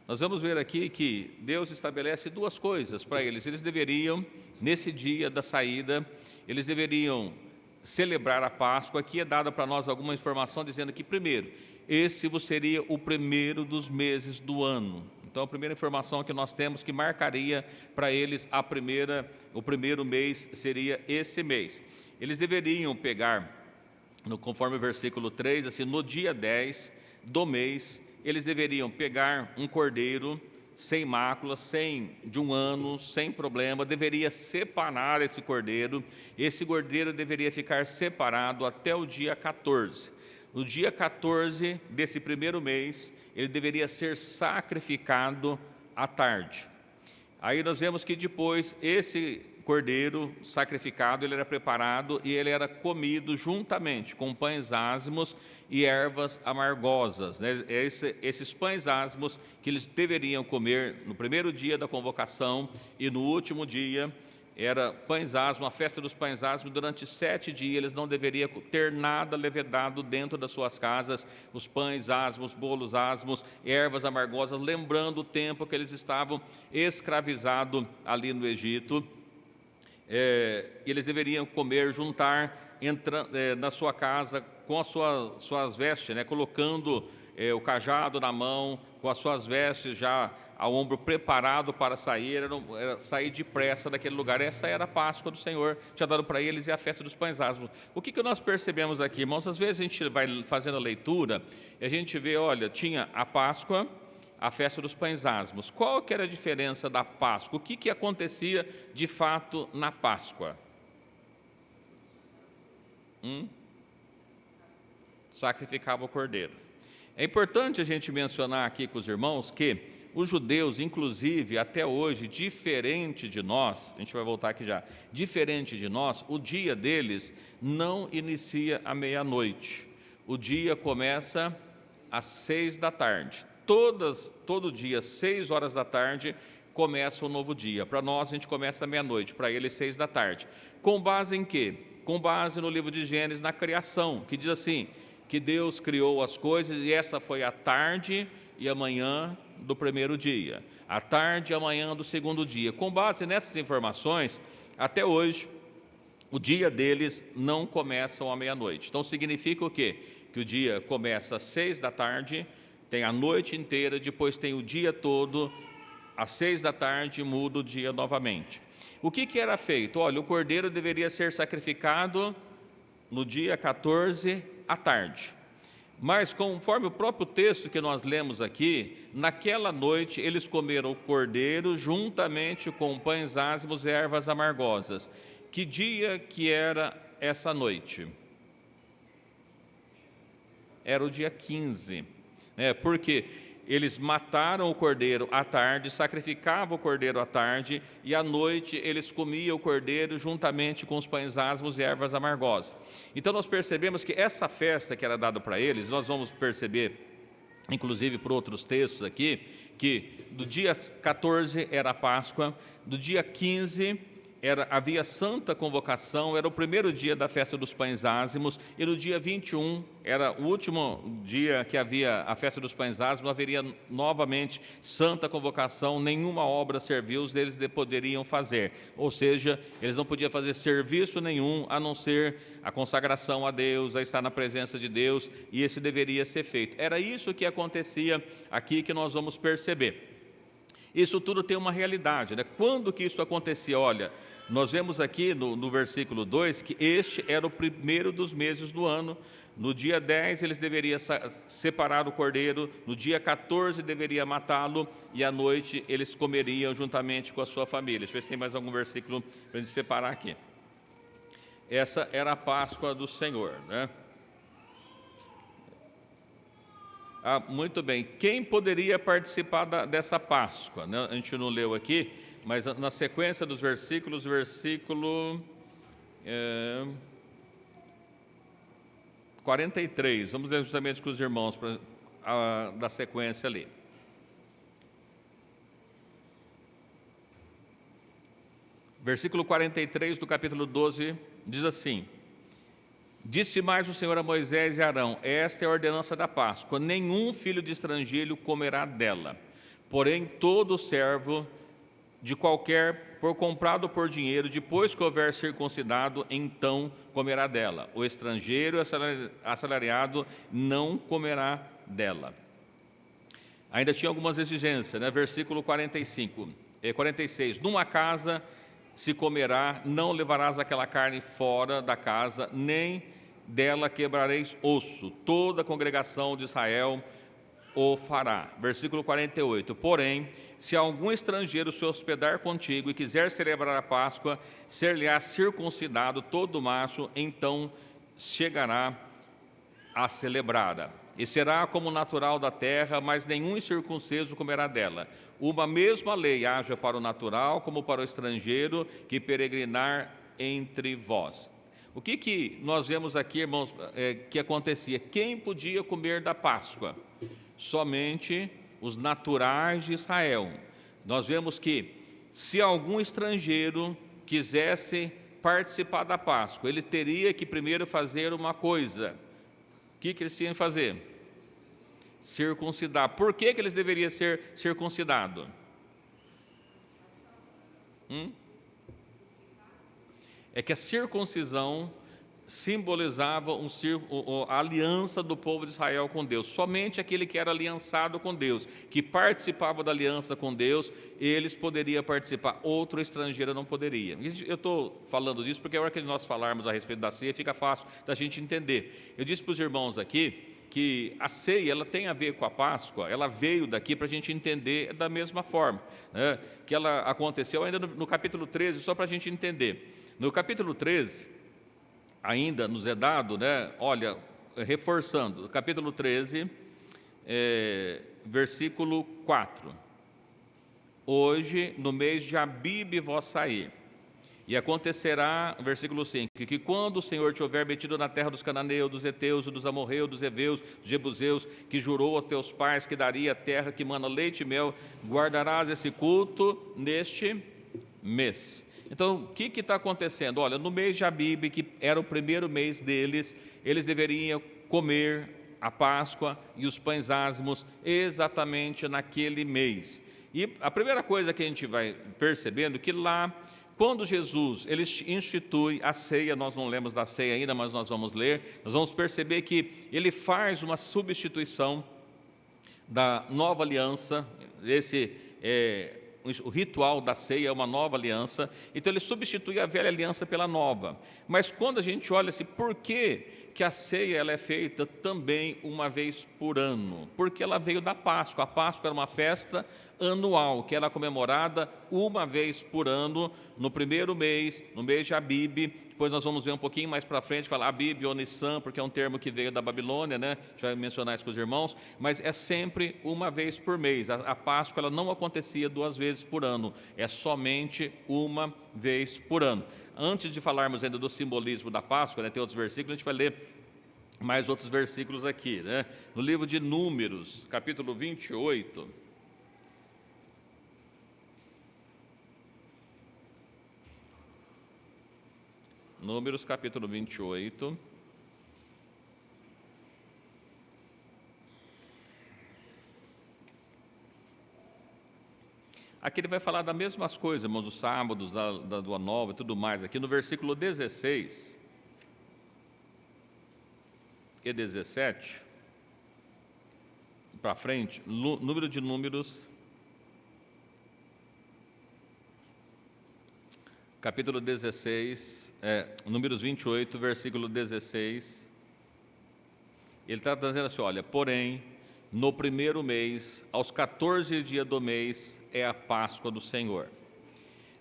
A: Nós vamos ver aqui que Deus estabelece duas coisas para eles. Eles deveriam, nesse dia da saída, eles deveriam celebrar a Páscoa. Aqui é dada para nós alguma informação dizendo que, primeiro, esse seria o primeiro dos meses do ano. Então, a primeira informação que nós temos que marcaria para eles o primeiro mês seria esse mês. Eles deveriam pegar, conforme o versículo 3, assim, no dia 10 do mês, eles deveriam pegar um cordeiro sem mácula, de 1 ano, sem problema, deveria separar esse cordeiro deveria ficar separado até o dia 14. No dia 14 desse primeiro mês, ele deveria ser sacrificado à tarde. Aí nós vemos que depois esse cordeiro sacrificado, ele era preparado e ele era comido juntamente com pães asmos e ervas amargosas, né? Esses pães asmos que eles deveriam comer no primeiro dia da convocação e no último dia, era pães asmos, a festa dos pães asmos. Durante 7 dias eles não deveriam ter nada levedado dentro das suas casas, os pães asmos, bolos asmos, ervas amargosas, lembrando o tempo que eles estavam escravizados ali no Egito. Eles deveriam comer, juntar, na sua casa com as suas vestes, né, colocando o cajado na mão, com as suas vestes já ao ombro, preparado para sair, era sair depressa daquele lugar. Essa era a Páscoa do Senhor, tinha dado para eles, e a festa dos pães asmos. O que nós percebemos aqui, irmãos? Às vezes a gente vai fazendo a leitura e a gente vê, olha, tinha a Páscoa, a festa dos pães asmos. Qual que era a diferença da Páscoa? O que acontecia de fato na Páscoa? Sacrificava o cordeiro. É importante a gente mencionar aqui com os irmãos que os judeus, inclusive, até hoje, diferente de nós, a gente vai voltar aqui já, diferente de nós, o dia deles não inicia à meia-noite. O dia começa às 6 da tarde. Todo dia, 6 horas da tarde, começa um novo dia. Para nós, a gente começa à meia-noite, para eles 6 da tarde. Com base em quê? Com base no livro de Gênesis, na criação, que diz assim, que Deus criou as coisas e essa foi a tarde e a manhã do primeiro dia, a tarde e a manhã do segundo dia. Com base nessas informações, até hoje, o dia deles não começa à meia-noite. Então, significa o quê? Que o dia começa às 6 da tarde, tem a noite inteira, depois tem o dia todo, às 6 da tarde muda o dia novamente. O que era feito? Olha, o cordeiro deveria ser sacrificado no dia 14 à tarde. Mas, conforme o próprio texto que nós lemos aqui, naquela noite eles comeram o cordeiro juntamente com pães asmos e ervas amargosas. Que dia que era essa noite? Era o dia 15. Porque eles mataram o cordeiro à tarde, sacrificavam o cordeiro à tarde, e à noite eles comiam o cordeiro juntamente com os pães asmos e ervas amargosas. Então nós percebemos que essa festa que era dada para eles, nós vamos perceber, inclusive por outros textos aqui, que do dia 14 era a Páscoa, do dia 15 havia santa convocação, era o primeiro dia da festa dos pães ázimos, e no dia 21, era o último dia que havia a festa dos pães ázimos, haveria novamente santa convocação, nenhuma obra servil eles poderiam fazer, ou seja, eles não podiam fazer serviço nenhum, a não ser a consagração a Deus, a estar na presença de Deus, e esse deveria ser feito. Era isso que acontecia aqui, que nós vamos perceber. Isso tudo tem uma realidade, né? Quando que isso acontecia? Olha, nós vemos aqui no versículo 2 que este era o primeiro dos meses do ano. No dia 10 eles deveriam separar o cordeiro, no dia 14 deveria matá-lo, e à noite eles comeriam juntamente com a sua família. Deixa eu ver se tem mais algum versículo para a gente separar aqui. Essa era a Páscoa do Senhor, né? Muito bem, quem poderia participar dessa Páscoa? A gente não leu aqui, mas na sequência dos versículos, versículo 43, vamos ler justamente com os irmãos da sequência ali. Versículo 43 do capítulo 12 diz assim: Disse mais o Senhor a Moisés e Arão: esta é a ordenança da Páscoa, nenhum filho de estrangeiro comerá dela, porém todo servo de qualquer, por comprado por dinheiro, depois que houver circuncidado, então comerá dela. O estrangeiro assalariado não comerá dela. Ainda tinha algumas exigências, né? Versículo 46, numa casa se comerá, não levarás aquela carne fora da casa, nem dela quebrareis osso, toda a congregação de Israel o fará. Versículo 48, porém, se algum estrangeiro se hospedar contigo e quiser celebrar a Páscoa, ser-lhe-á circuncidado todo macho, então chegará a celebrá-la. E será como natural da terra, mas nenhum incircunciso comerá dela. Uma mesma lei haja para o natural como para o estrangeiro que peregrinar entre vós. O que nós vemos aqui, irmãos, que acontecia? Quem podia comer da Páscoa? Somente os naturais de Israel. Nós vemos que se algum estrangeiro quisesse participar da Páscoa, ele teria que primeiro fazer uma coisa. O que eles tinham que fazer? Circuncidar. Por que eles deveriam ser circuncidados? É que a circuncisão simbolizava a aliança do povo de Israel com Deus. Somente aquele que era aliançado com Deus, que participava da aliança com Deus, eles poderiam participar. Outro estrangeiro não poderia. Eu estou falando disso porque a hora que nós falarmos a respeito da ceia, fica fácil da gente entender. Eu disse para os irmãos aqui que a ceia, ela tem a ver com a Páscoa, ela veio daqui para a gente entender da mesma forma, né? Que ela aconteceu ainda no capítulo 13, só para a gente entender. No capítulo 13, ainda nos é dado, né? Olha, reforçando, capítulo 13, versículo 4. Hoje, no mês de Abibe, vós sair. E acontecerá, versículo 5, que quando o Senhor te houver metido na terra dos cananeus, dos heteus, dos amorreus, dos heveus, dos jebuseus, que jurou aos teus pais que daria a terra que mana leite e mel, guardarás esse culto neste mês. Então, o que está acontecendo? Olha, no mês de Abibe, que era o primeiro mês deles, eles deveriam comer a Páscoa e os pães ázimos exatamente naquele mês. E a primeira coisa que a gente vai percebendo, que lá, quando Jesus ele institui a ceia, nós não lemos da ceia ainda, mas nós vamos ler, nós vamos perceber que ele faz uma substituição da nova aliança, o ritual da ceia é uma nova aliança, então ele substitui a velha aliança pela nova. Mas quando a gente olha assim, por que que a ceia ela é feita também uma vez por ano, porque ela veio da Páscoa. A Páscoa era uma festa anual, que era comemorada uma vez por ano, no primeiro mês, no mês de Abib. Depois nós vamos ver um pouquinho mais para frente, falar Abib ou Nissan, porque é um termo que veio da Babilônia, né? Já vai mencionar isso com os irmãos, mas é sempre uma vez por mês. A Páscoa ela não acontecia 2 vezes por ano, é somente uma vez por ano. Antes de falarmos ainda do simbolismo da Páscoa, né, tem outros versículos, a gente vai ler mais outros versículos aqui, né? No livro de Números, capítulo 28, Números, capítulo 28. Aqui ele vai falar das mesmas coisas, irmãos, os sábados, da Lua Nova e tudo mais. Aqui no versículo 16 e 17, para frente, número de Números, capítulo 16, Números 28, versículo 16, ele está dizendo assim, olha, porém, no primeiro mês, aos 14 dias do mês, é a Páscoa do Senhor.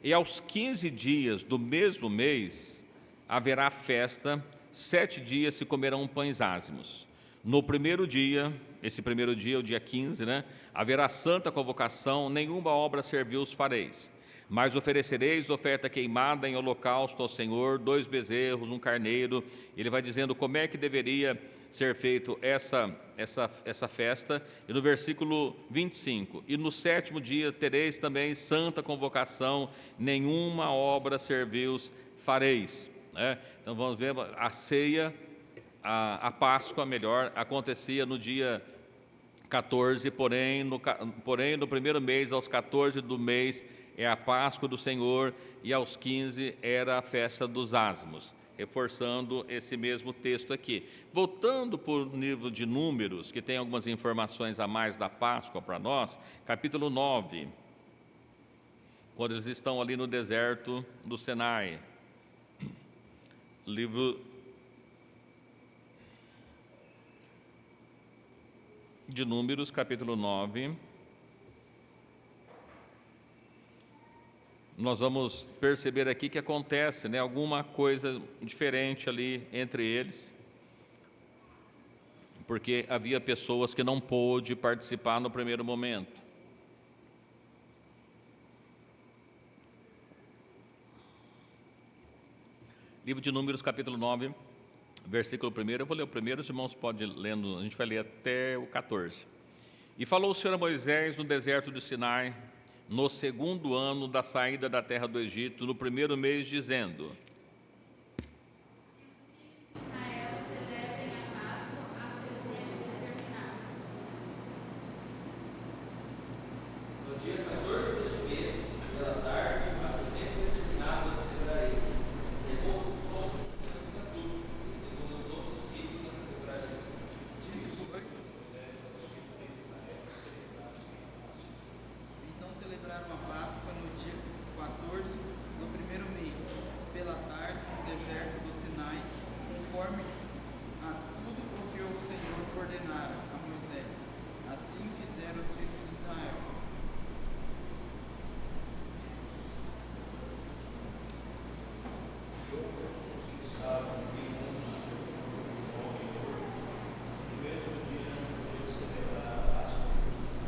A: E aos 15 dias do mesmo mês, haverá festa, 7 dias se comerão pães ázimos. No primeiro dia, esse primeiro dia, o dia 15, né, haverá santa convocação, nenhuma obra servil os fareis. Mas oferecereis oferta queimada em holocausto ao Senhor, 2 bezerros, um carneiro. Ele vai dizendo como é que deveria ser feito essa festa. E no versículo 25, e no 7º dia tereis também santa convocação, nenhuma obra servil fareis. Então vamos ver, a ceia, a Páscoa, melhor, acontecia no dia 14, porém no primeiro mês, aos 14 do mês, é a Páscoa do Senhor, e aos 15 era a festa dos ázimos, reforçando esse mesmo texto aqui. Voltando para o livro de Números, que tem algumas informações a mais da Páscoa para nós, capítulo 9, quando eles estão ali no deserto do Sinai. Livro de Números, capítulo 9. Nós vamos perceber aqui que acontece, né, alguma coisa diferente ali entre eles, porque havia pessoas que não pôde participar no primeiro momento. Livro de Números, capítulo 9, versículo 1, eu vou ler o primeiro, os irmãos podem ir lendo, a gente vai ler até o 14. E falou o Senhor a Moisés no deserto de Sinai, no 2º ano da saída da terra do Egito, no primeiro mês, dizendo:
D: Israel celebrem a Páscoa a seu tempo determinado.
C: No dia 14 deste mês, pela tarde, a seu tempo determinado, a celebrareis, segundo todos os seus estatutos, e segundo todos os ritos a celebrareis.
E: Disse, pois, então celebraram a Páscoa no dia 14 do primeiro mês, pela tarde, no deserto do Sinai, conforme a tudo o que o Senhor ordenara a Moisés. Assim fizeram os filhos de Israel.
G: Os que estavam imundos pelo homem morto, no mesmo dia não podiam celebrar a Páscoa,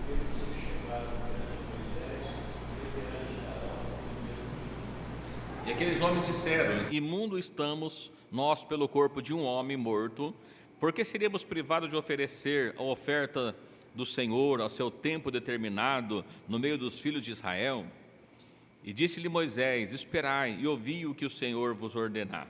G: eles se chegaram perante Moisés e perante Arão no mesmo dia.
A: E aqueles homens disseram: imundo estamos nós pelo corpo de um homem morto, porque seríamos privados de oferecer a oferta do Senhor ao seu tempo determinado no meio dos filhos de Israel? E disse-lhe Moisés: esperai e ouvi o que o Senhor vos ordenar.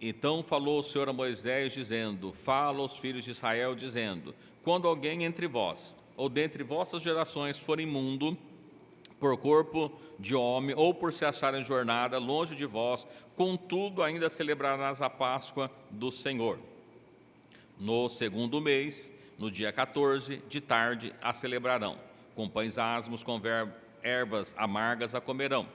A: Então falou o Senhor a Moisés, dizendo: fala aos filhos de Israel, dizendo: quando alguém entre vós, ou dentre vossas gerações, for imundo, por corpo de homem, ou por se achar em jornada longe de vós, contudo ainda celebrarás a Páscoa do Senhor. No 2º mês, no dia 14, de tarde, a celebrarão. Com pães asmos, com ervas amargas a comerão.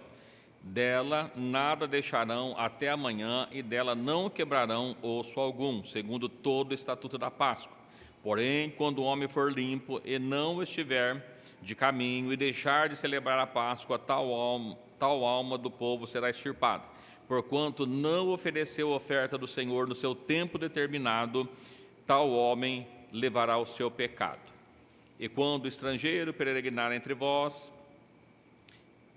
A: Dela nada deixarão até amanhã, e dela não quebrarão osso algum, segundo todo o estatuto da Páscoa. Porém, quando o homem for limpo e não estiver de caminho e deixar de celebrar a Páscoa, tal alma do povo será extirpada, porquanto não ofereceu oferta do Senhor no seu tempo determinado, tal homem levará o seu pecado. E quando o estrangeiro peregrinar entre vós,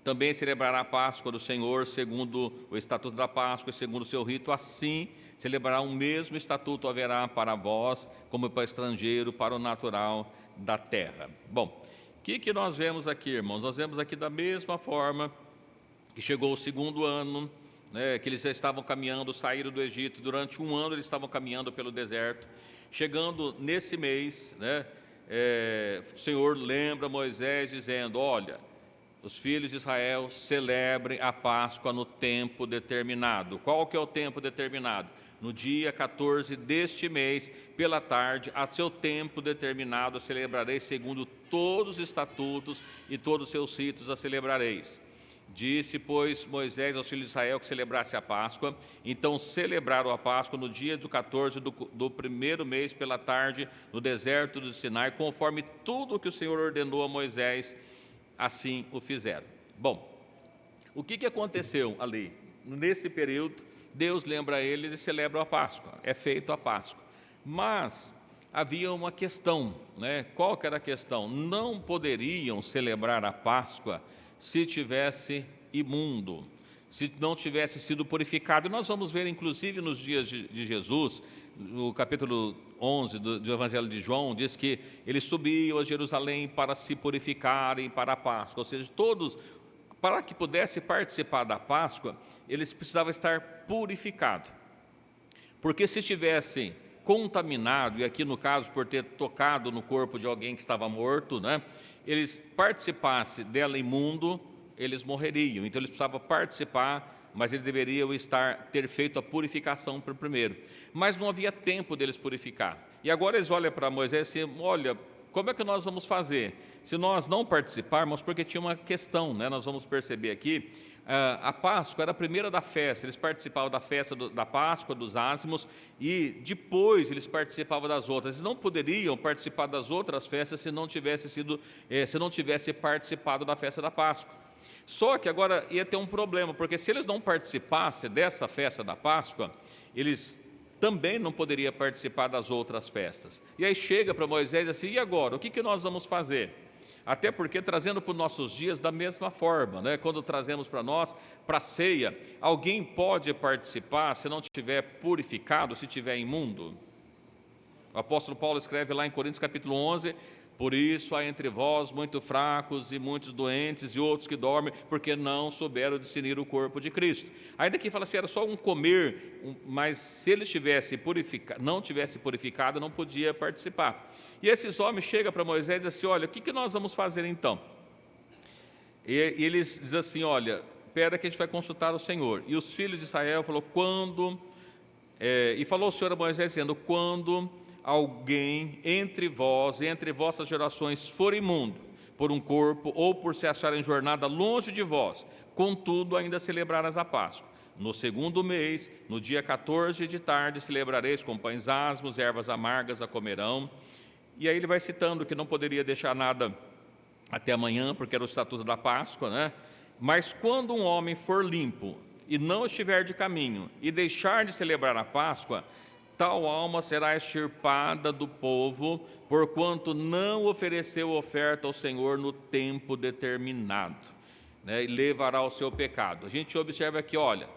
A: também celebrará a Páscoa do Senhor, segundo o estatuto da Páscoa e segundo o seu rito. Assim, celebrará o mesmo estatuto haverá para vós, como para o estrangeiro, para o natural da terra. Bom, o que nós vemos aqui, irmãos? Nós vemos aqui da mesma forma que chegou o segundo ano, né, que eles já estavam caminhando, saíram do Egito. Durante um ano eles estavam caminhando pelo deserto. Chegando nesse mês, né, o Senhor lembra Moisés dizendo: olha, os filhos de Israel celebrem a Páscoa no tempo determinado. Qual que é o tempo determinado? No dia 14 deste mês, pela tarde, a seu tempo determinado, celebrareis segundo todos os estatutos e todos os seus ritos a celebrareis. Disse, pois, Moisés aos filhos de Israel que celebrasse a Páscoa. Então celebraram a Páscoa no dia do 14 do primeiro mês, pela tarde, no deserto do Sinai, conforme tudo o que o Senhor ordenou a Moisés, assim o fizeram. Bom, o que aconteceu ali? Nesse período, Deus lembra eles e celebra a Páscoa, é feito a Páscoa. Mas havia uma questão, né? Qual que era a questão? Não poderiam celebrar a Páscoa se tivesse imundo, se não tivesse sido purificado. E nós vamos ver, inclusive, nos dias de Jesus, no capítulo 11 do Evangelho de João, diz que eles subiam a Jerusalém para se purificarem para a Páscoa. Ou seja, todos, para que pudesse participar da Páscoa, eles precisavam estar purificados. Porque se estivessem contaminado, e aqui no caso por ter tocado no corpo de alguém que estava morto, né, eles participassem dela imundo, eles morreriam. Então eles precisavam participar, mas eles deveriam ter feito a purificação primeiro. Mas não havia tempo deles purificar. E agora eles olham para Moisés e dizem: olha, como é que nós vamos fazer? Se nós não participarmos, porque tinha uma questão, né? Nós vamos perceber aqui, a Páscoa era a primeira da festa, eles participavam da festa da Páscoa, dos ázimos, e depois eles participavam das outras. Eles não poderiam participar das outras festas se não tivesse participado da festa da Páscoa. Só que agora ia ter um problema, porque se eles não participassem dessa festa da Páscoa, eles também não poderiam participar das outras festas. E aí chega para Moisés assim: e agora? O que nós vamos fazer? Até porque, trazendo para os nossos dias da mesma forma, né? Quando trazemos para nós, para a ceia, alguém pode participar se não estiver purificado, se estiver imundo? O apóstolo Paulo escreve lá em Coríntios capítulo 11: por isso há entre vós muitos fracos e muitos doentes e outros que dormem, porque não souberam discernir o corpo de Cristo. Ainda que fala assim, era só um comer, mas se ele não tivesse purificado, não podia participar. E esses homens chegam para Moisés e dizem assim: olha, o que nós vamos fazer então? E eles dizem assim: olha, espera que a gente vai consultar o Senhor. E os filhos de Israel falaram: e falou o Senhor a Moisés dizendo: quando alguém entre vós e entre vossas gerações for imundo por um corpo ou por se achar em jornada longe de vós, contudo ainda celebrarás a Páscoa. No segundo mês, no dia 14 de tarde, celebrareis com pães asmos, ervas amargas a comerão. E aí ele vai citando que não poderia deixar nada até amanhã, porque era o estatuto da Páscoa, né? Mas quando um homem for limpo e não estiver de caminho e deixar de celebrar a Páscoa, tal alma será extirpada do povo, porquanto não ofereceu oferta ao Senhor no tempo determinado, né, e levará o seu pecado. A gente observa aqui, olha,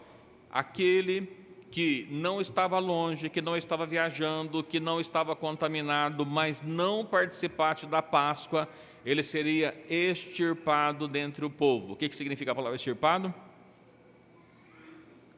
A: aquele que não estava longe, que não estava viajando, que não estava contaminado, mas não participasse da Páscoa, ele seria extirpado dentre o povo. O que significa a palavra extirpado?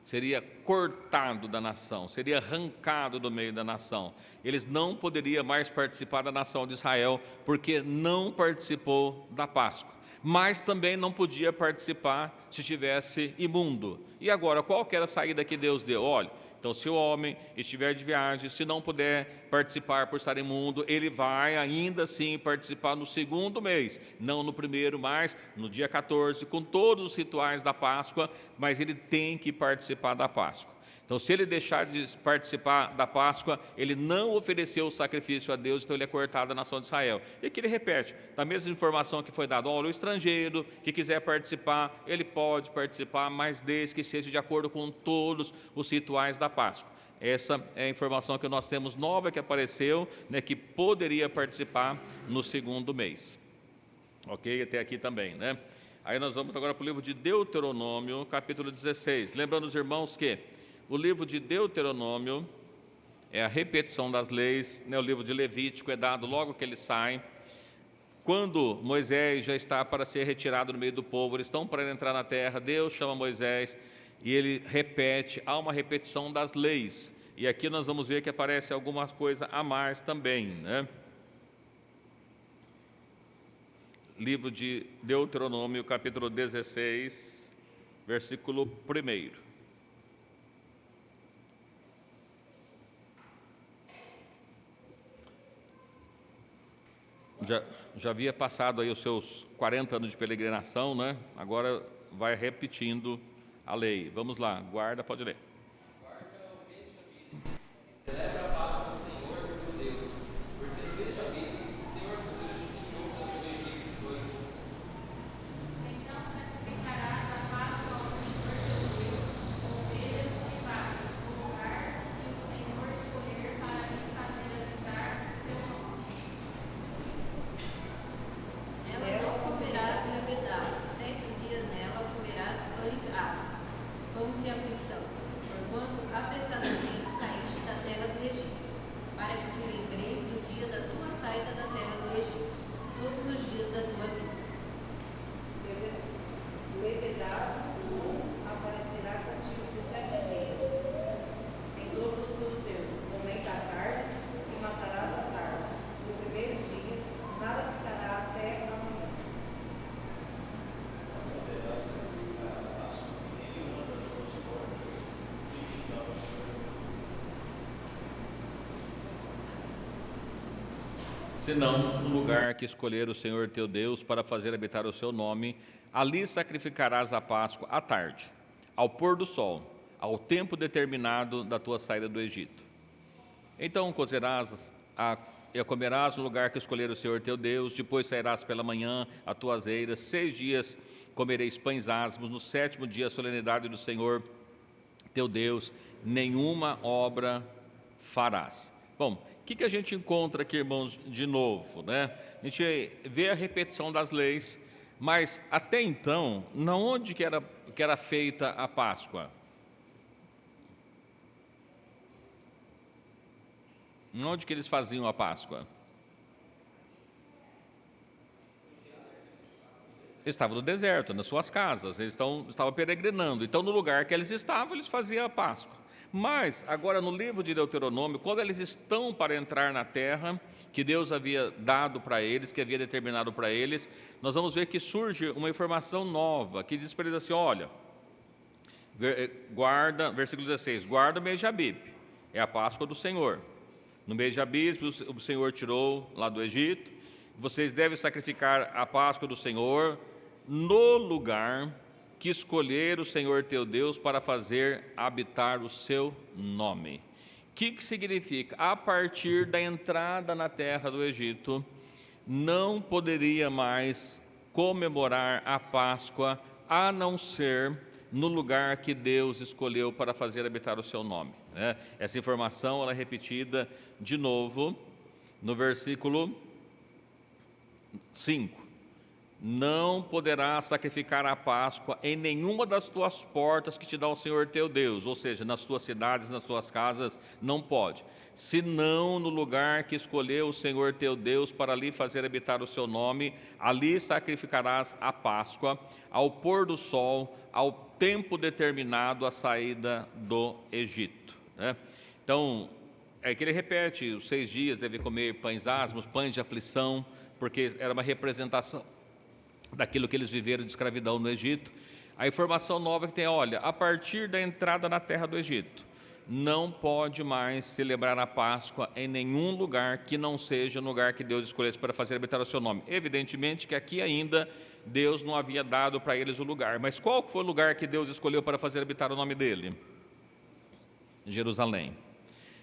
A: Seria cortado da nação, seria arrancado do meio da nação. Eles não poderiam mais participar da nação de Israel, porque não participou da Páscoa. Mas também não podia participar se estivesse imundo. E agora, qual que era a saída que Deus deu? Olha, Então, se o homem estiver de viagem, se não puder participar por estar imundo, ele vai ainda assim participar no segundo mês, não no primeiro, mas no dia 14, com todos os rituais da Páscoa, mas ele tem que participar da Páscoa. Então, se ele deixar de participar da Páscoa, ele não ofereceu o sacrifício a Deus, então ele é cortado da nação de Israel. E aqui ele repete, da mesma informação que foi dada: olha, o estrangeiro que quiser participar, ele pode participar, mas desde que seja de acordo com todos os rituais da Páscoa. Essa é a informação que nós temos nova que apareceu, né, que poderia participar no segundo mês. Ok? Até aqui também, né? Aí nós vamos agora para o livro de Deuteronômio, capítulo 16. Lembrando os irmãos que o livro de Deuteronômio é a repetição das leis, né? O livro de Levítico é dado logo que ele sai. Quando Moisés já está para ser retirado no meio do povo, eles estão para entrar na terra, Deus chama Moisés e ele repete, há uma repetição das leis. E aqui nós vamos ver que aparece algumas coisas a mais também, né? Livro de Deuteronômio, capítulo 16, versículo 1. Já havia passado aí os seus 40 anos de peregrinação, né? Agora vai repetindo a lei. Vamos lá, guarda, pode ler.
C: Celebra a Páscoa do Senhor teu Deus, porque no mês de abril o Senhor teu Deus te tirou do Egito de noite.
D: Então sacrificarás a Páscoa ao Senhor teu Deus, ovelhas e vacas, no lugar que o Senhor escolher para lhe fazer habitar o seu nome. Nela não comerás levedado, 7 dias nela comerás pães asmos, pão de aflição, porquanto apressadamente saíste da terra do Egito, para que te lembreis do dia da tua saída da terra do Egito, todos os dias da tua vida.
F: O levedado aparecerá contigo por 7 dias, em todos os teus termos, no meio da tarde, e matarás a tarde. No primeiro dia, nada ficará até amanhã.
G: Poderá sacrificar a Páscoa em nenhuma das suas portas, e te dá o Senhor.
A: Senão, no lugar que escolher o Senhor teu Deus para fazer habitar o seu nome, ali sacrificarás a Páscoa à tarde, ao pôr do sol, ao tempo determinado da tua saída do Egito. Então cozerás e a comerás no lugar que escolher o Senhor teu Deus, depois sairás pela manhã a tuas eiras, 6 dias comereis pães asmos, no 7º dia a solenidade do Senhor teu Deus, nenhuma obra farás. Bom, o que a gente encontra aqui, irmãos, de novo, né? A gente vê a repetição das leis, mas até então, na onde que era feita a Páscoa? Onde que eles faziam a Páscoa? Eles estavam no deserto, nas suas casas, eles estavam peregrinando. Então, no lugar que eles estavam, eles faziam a Páscoa. Mas, agora no livro de Deuteronômio, quando eles estão para entrar na terra, que Deus havia dado para eles, que havia determinado para eles, nós vamos ver que surge uma informação nova, que diz para eles assim: olha, guarda, versículo 16, guarda o mês de Abib, é a Páscoa do Senhor. No mês de Abib, o Senhor tirou lá do Egito, vocês devem sacrificar a Páscoa do Senhor no lugar que escolher o Senhor teu Deus para fazer habitar o seu nome. O que significa? A partir da entrada na terra do Egito, não poderia mais comemorar a Páscoa, a não ser no lugar que Deus escolheu para fazer habitar o seu nome, né? Essa informação ela é repetida de novo no versículo 5. Não poderás sacrificar a Páscoa em nenhuma das tuas portas que te dá o Senhor teu Deus, ou seja, nas tuas cidades, nas tuas casas, não pode, senão no lugar que escolheu o Senhor teu Deus para ali fazer habitar o seu nome, ali sacrificarás a Páscoa, ao pôr do sol, ao tempo determinado a saída do Egito, né? Então, é que ele repete, os 6 dias deve comer pães asmos, pães de aflição, porque era uma representação daquilo que eles viveram de escravidão no Egito. A informação nova que tem, olha, a partir da entrada na terra do Egito, não pode mais celebrar a Páscoa em nenhum lugar que não seja no lugar que Deus escolhesse para fazer habitar o seu nome. Evidentemente que aqui ainda Deus não havia dado para eles o lugar. Mas qual foi o lugar que Deus escolheu para fazer habitar o nome dele? Jerusalém.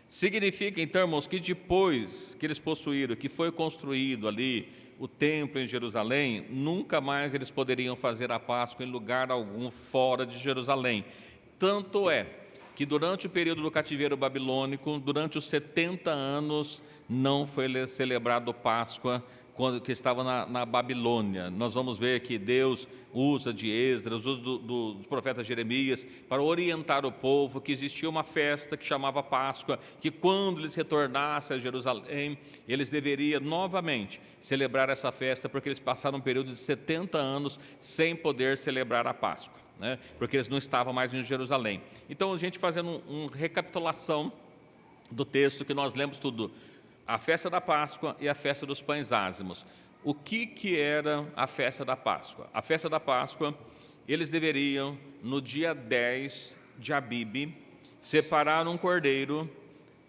A: Significa, então, irmãos, que depois que eles possuíram, que foi construído ali o templo em Jerusalém, nunca mais eles poderiam fazer a Páscoa em lugar algum fora de Jerusalém. Tanto é que durante o período do cativeiro babilônico, durante os 70 anos, não foi celebrado Páscoa que estava na Babilônia. Nós vamos ver que Deus usa de Esdras, usa dos profetas Jeremias, para orientar o povo que existia uma festa que chamava Páscoa, que quando eles retornassem a Jerusalém, eles deveriam novamente celebrar essa festa, porque eles passaram um período de 70 anos sem poder celebrar a Páscoa, né? Porque eles não estavam mais em Jerusalém. Então, a gente fazendo uma recapitulação do texto que nós lemos tudo, a festa da Páscoa e a festa dos pães ázimos. O que era a festa da Páscoa? A festa da Páscoa, eles deveriam, no dia 10 de Abibe, separar um cordeiro,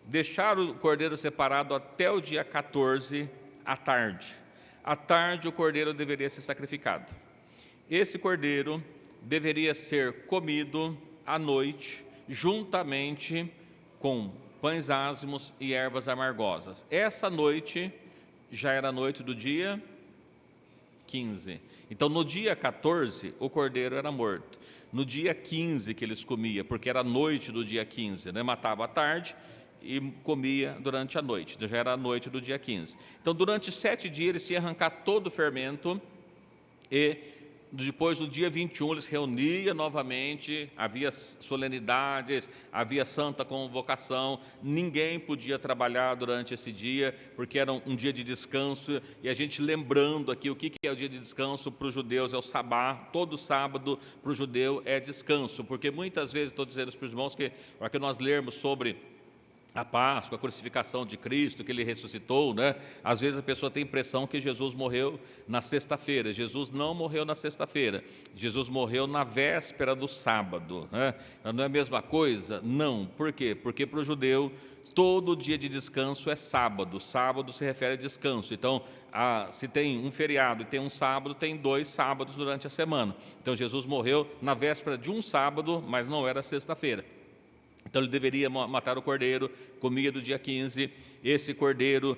A: deixar o cordeiro separado até o dia 14, à tarde. À tarde, o cordeiro deveria ser sacrificado. Esse cordeiro deveria ser comido à noite, juntamente com pães ázimos e ervas amargosas. Essa noite já era a noite do dia 15. Então, no dia 14, o cordeiro era morto. No dia 15 que eles comiam, porque era a noite do dia 15, né? Matava à tarde e comia durante a noite. Já era a noite do dia 15. Então, durante 7 dias, eles iam arrancar todo o fermento e depois, no dia 21, eles reuniam novamente, havia solenidades, havia santa convocação, ninguém podia trabalhar durante esse dia, porque era um dia de descanso, e a gente lembrando aqui o que é o dia de descanso para os judeus, é o sabá, todo sábado para o judeu é descanso, porque muitas vezes, estou dizendo para os irmãos que, para que nós lermos sobre a Páscoa, a crucificação de Cristo, que Ele ressuscitou, né? Às vezes a pessoa tem a impressão que Jesus morreu na sexta-feira. Jesus não morreu na sexta-feira. Jesus morreu na véspera do sábado, né? Não é a mesma coisa? Não. Por quê? Porque para o judeu, todo dia de descanso é sábado. Sábado se refere a descanso. Então, se tem um feriado e tem um sábado, tem 2 sábados durante a semana. Então, Jesus morreu na véspera de um sábado, mas não era sexta-feira. Então, ele deveria matar o cordeiro, comia do dia 15. Esse cordeiro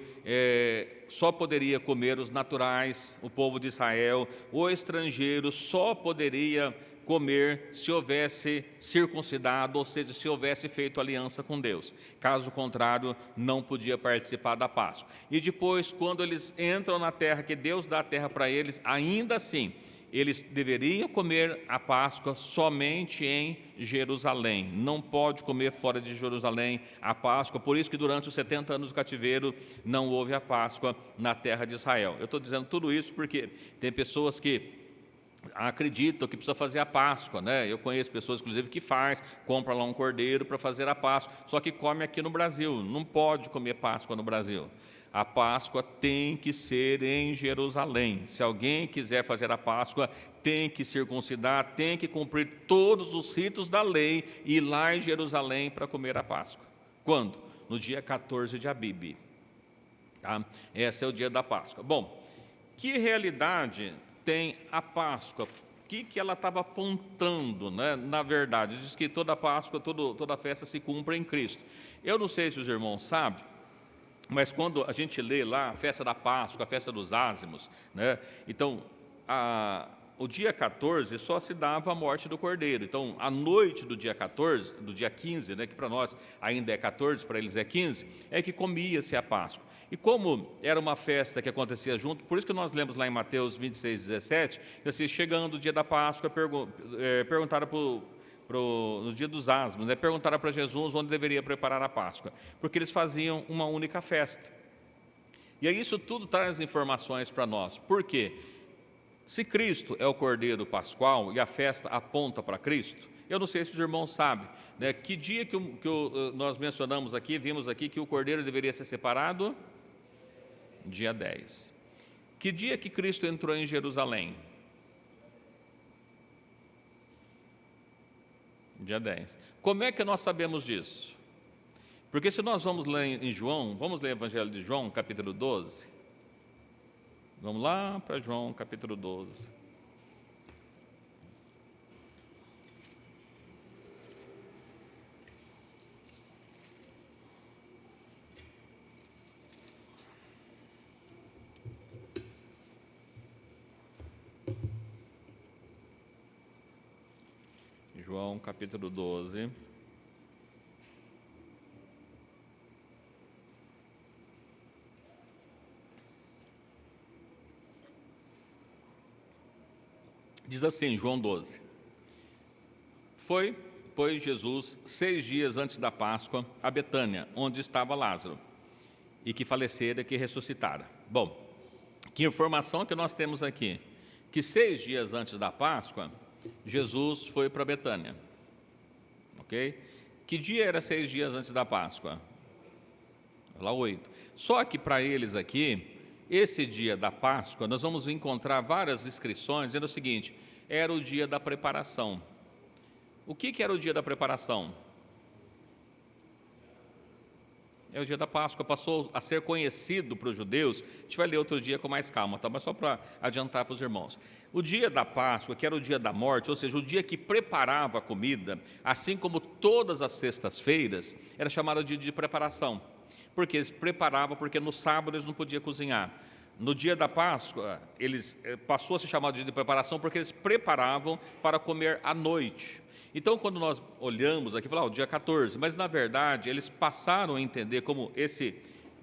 A: só poderia comer os naturais, o povo de Israel. O estrangeiro só poderia comer se houvesse circuncidado, ou seja, se houvesse feito aliança com Deus. Caso contrário, não podia participar da Páscoa. E depois, quando eles entram na terra, que Deus dá a terra para eles, ainda assim, eles deveriam comer a Páscoa somente em Jerusalém. Não pode comer fora de Jerusalém a Páscoa. Por isso que durante os 70 anos do cativeiro não houve a Páscoa na terra de Israel. Eu estou dizendo tudo isso porque tem pessoas que acreditam que precisa fazer a Páscoa, né? Eu conheço pessoas, inclusive, que compra lá um cordeiro para fazer a Páscoa, só que come aqui no Brasil. Não pode comer Páscoa no Brasil. A Páscoa tem que ser em Jerusalém. Se alguém quiser fazer a Páscoa, tem que circuncidar, tem que cumprir todos os ritos da lei e ir lá em Jerusalém para comer a Páscoa. Quando? No dia 14 de Abibe. Tá? Esse é o dia da Páscoa. Bom, que realidade tem a Páscoa? O que ela estava apontando, né? Na verdade, diz que toda Páscoa, toda festa se cumpre em Cristo. Eu não sei se os irmãos sabem, mas quando a gente lê lá a festa da Páscoa, a festa dos ázimos, né? Então, o dia 14 só se dava a morte do cordeiro. Então, a noite do dia 14, do dia 15, né, que para nós ainda é 14, para eles é 15, é que comia-se a Páscoa. E como era uma festa que acontecia junto, por isso que nós lemos lá em Mateus 26, 17, assim, chegando o dia da Páscoa, perguntaram no dia dos ázimos, né, perguntaram para Jesus onde deveria preparar a Páscoa, porque eles faziam uma única festa. E aí isso tudo traz informações para nós. Por quê? Se Cristo é o Cordeiro Pascual e a festa aponta para Cristo, eu não sei se os irmãos sabem, né, que dia que nós mencionamos aqui, vimos aqui que o Cordeiro deveria ser separado? Dia 10. Que dia que Cristo entrou em Jerusalém? Dia 10. Como é que nós sabemos disso? Porque se nós vamos ler em João, vamos ler o Evangelho de João, capítulo 12. Vamos lá para João, capítulo 12. João, capítulo 12. Diz assim, João 12. Foi, pois, Jesus 6 dias antes da Páscoa a Betânia, onde estava Lázaro, e que falecera e que ressuscitara. Bom, que informação que nós temos aqui? Que 6 dias antes da Páscoa, Jesus foi para Betânia. Ok? Que dia era 6 dias antes da Páscoa? Lá 8. Só que para eles aqui, esse dia da Páscoa, nós vamos encontrar várias inscrições dizendo o seguinte: era o dia da preparação. O que era o dia da preparação? É o dia da Páscoa, passou a ser conhecido para os judeus. A gente vai ler outro dia com mais calma, tá? Mas só para adiantar para os irmãos. O dia da Páscoa, que era o dia da morte, ou seja, o dia que preparava a comida, assim como todas as sextas-feiras, era chamado de dia de preparação. Porque eles preparavam, porque no sábado eles não podiam cozinhar. No dia da Páscoa, passou a se chamar de dia de preparação porque eles preparavam para comer à noite. Então, quando nós olhamos aqui, falamos, o dia 14, mas na verdade eles passaram a entender como esse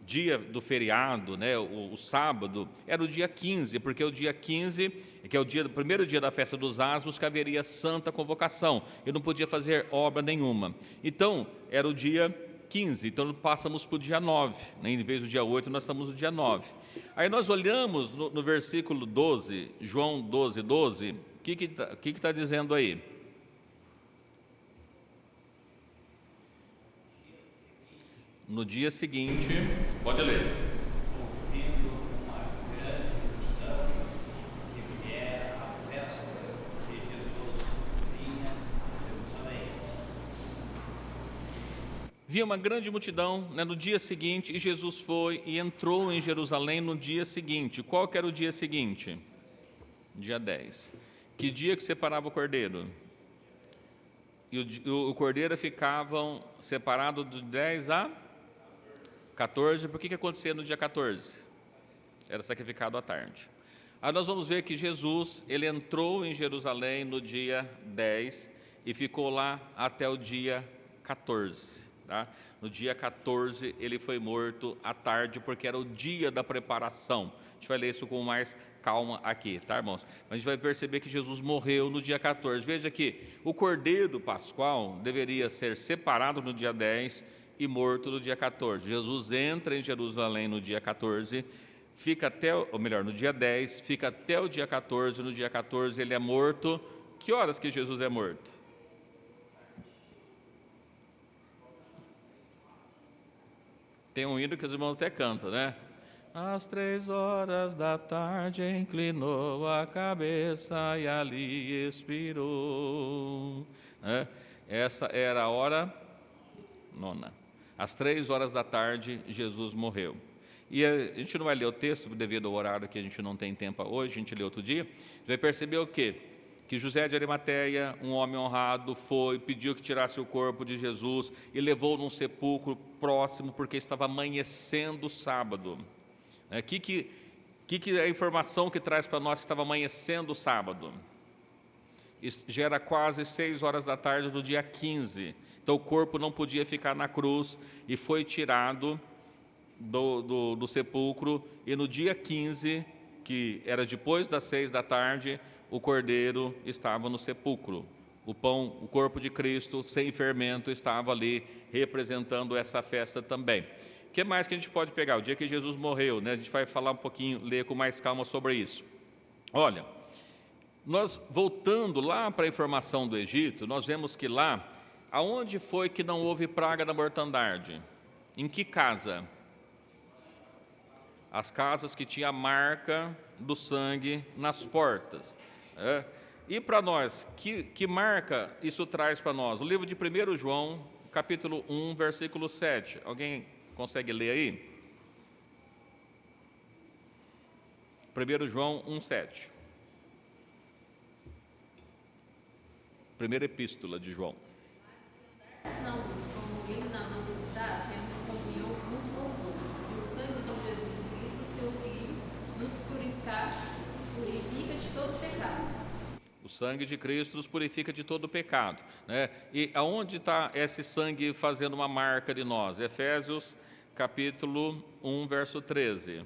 A: dia do feriado, né, o sábado, era o dia 15, porque o dia 15, que é o primeiro dia da festa dos Asmos, que haveria santa convocação, e não podia fazer obra nenhuma. Então, era o dia 15, então passamos para o dia 9, né? Em vez do dia 8, nós estamos no dia 9. Aí nós olhamos no versículo 12, João 12, 12, o que está dizendo aí? No dia seguinte, pode ler.
G: Ouvindo uma grande multidão que viera à festa de Jesus vinha a Jerusalém.
A: Via uma grande multidão, né, no dia seguinte, e Jesus foi e entrou em Jerusalém no dia seguinte. Qual que era o dia seguinte? Dia 10. Que dia que separava o cordeiro? E o cordeiro ficavam separado de 10 a 14. Por que acontecia no dia 14? Era sacrificado à tarde. Aí nós vamos ver que Jesus, ele entrou em Jerusalém no dia 10 e ficou lá até o dia 14. Tá? No dia 14 ele foi morto à tarde, porque era o dia da preparação. A gente vai ler isso com mais calma aqui, tá, irmãos? Mas a gente vai perceber que Jesus morreu no dia 14. Veja que o cordeiro pascual deveria ser separado no dia 10 e morto no dia 14. Jesus entra em Jerusalém no dia 14, fica até, ou melhor, no dia 10, fica até o dia 14, no dia 14 ele é morto. Que horas que Jesus é morto? Tem um hino que os irmãos até cantam, né? Às 3 horas da tarde inclinou a cabeça e ali expirou. Essa era a hora 9. Às 3 horas da tarde, Jesus morreu. E a gente não vai ler o texto devido ao horário que a gente não tem tempo hoje, a gente lê outro dia. Vai perceber o quê? Que José de Arimateia, um homem honrado, foi, pediu que tirasse o corpo de Jesus e levou num sepulcro próximo, porque estava amanhecendo o sábado. Que é a informação que traz para nós que estava amanhecendo o sábado? Já era quase 6 horas da tarde do dia 15. Então o corpo não podia ficar na cruz e foi tirado do sepulcro. E no dia 15, que era depois das 6 da tarde, o cordeiro estava no sepulcro. O pão, o corpo de Cristo, sem fermento, estava ali representando essa festa também. O que mais que a gente pode pegar? O dia que Jesus morreu, né? A gente vai falar um pouquinho, ler com mais calma sobre isso. Olha, nós voltando lá para a informação do Egito, nós vemos que lá, aonde foi que não houve praga da mortandade? Em que casa? As casas que tinham a marca do sangue nas portas. E para nós, que marca isso traz para nós? O livro de 1 João, capítulo 1, versículo 7. Alguém consegue ler aí? 1 João 1, 7. Primeira epístola de João.
D: Mas na luz, como ele na luz está, temos comunhão uns com os outros. E o sangue de Jesus Cristo, seu Filho, nos purifica de todo pecado.
A: O sangue de Cristo nos purifica de todo pecado, né? E aonde está esse sangue fazendo uma marca de nós? Efésios capítulo 1, verso 13.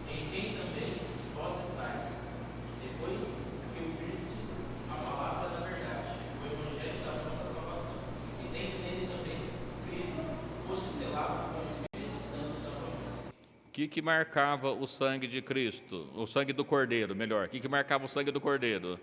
C: Em quem também vós estáis, depois que ouvistes a palavra da verdade, o evangelho da vossa salvação, e tendo nele também crido, foste selado com o Espírito Santo da promessa.
A: O que marcava o sangue de Cristo? O sangue do Cordeiro, melhor. O que marcava o sangue do Cordeiro?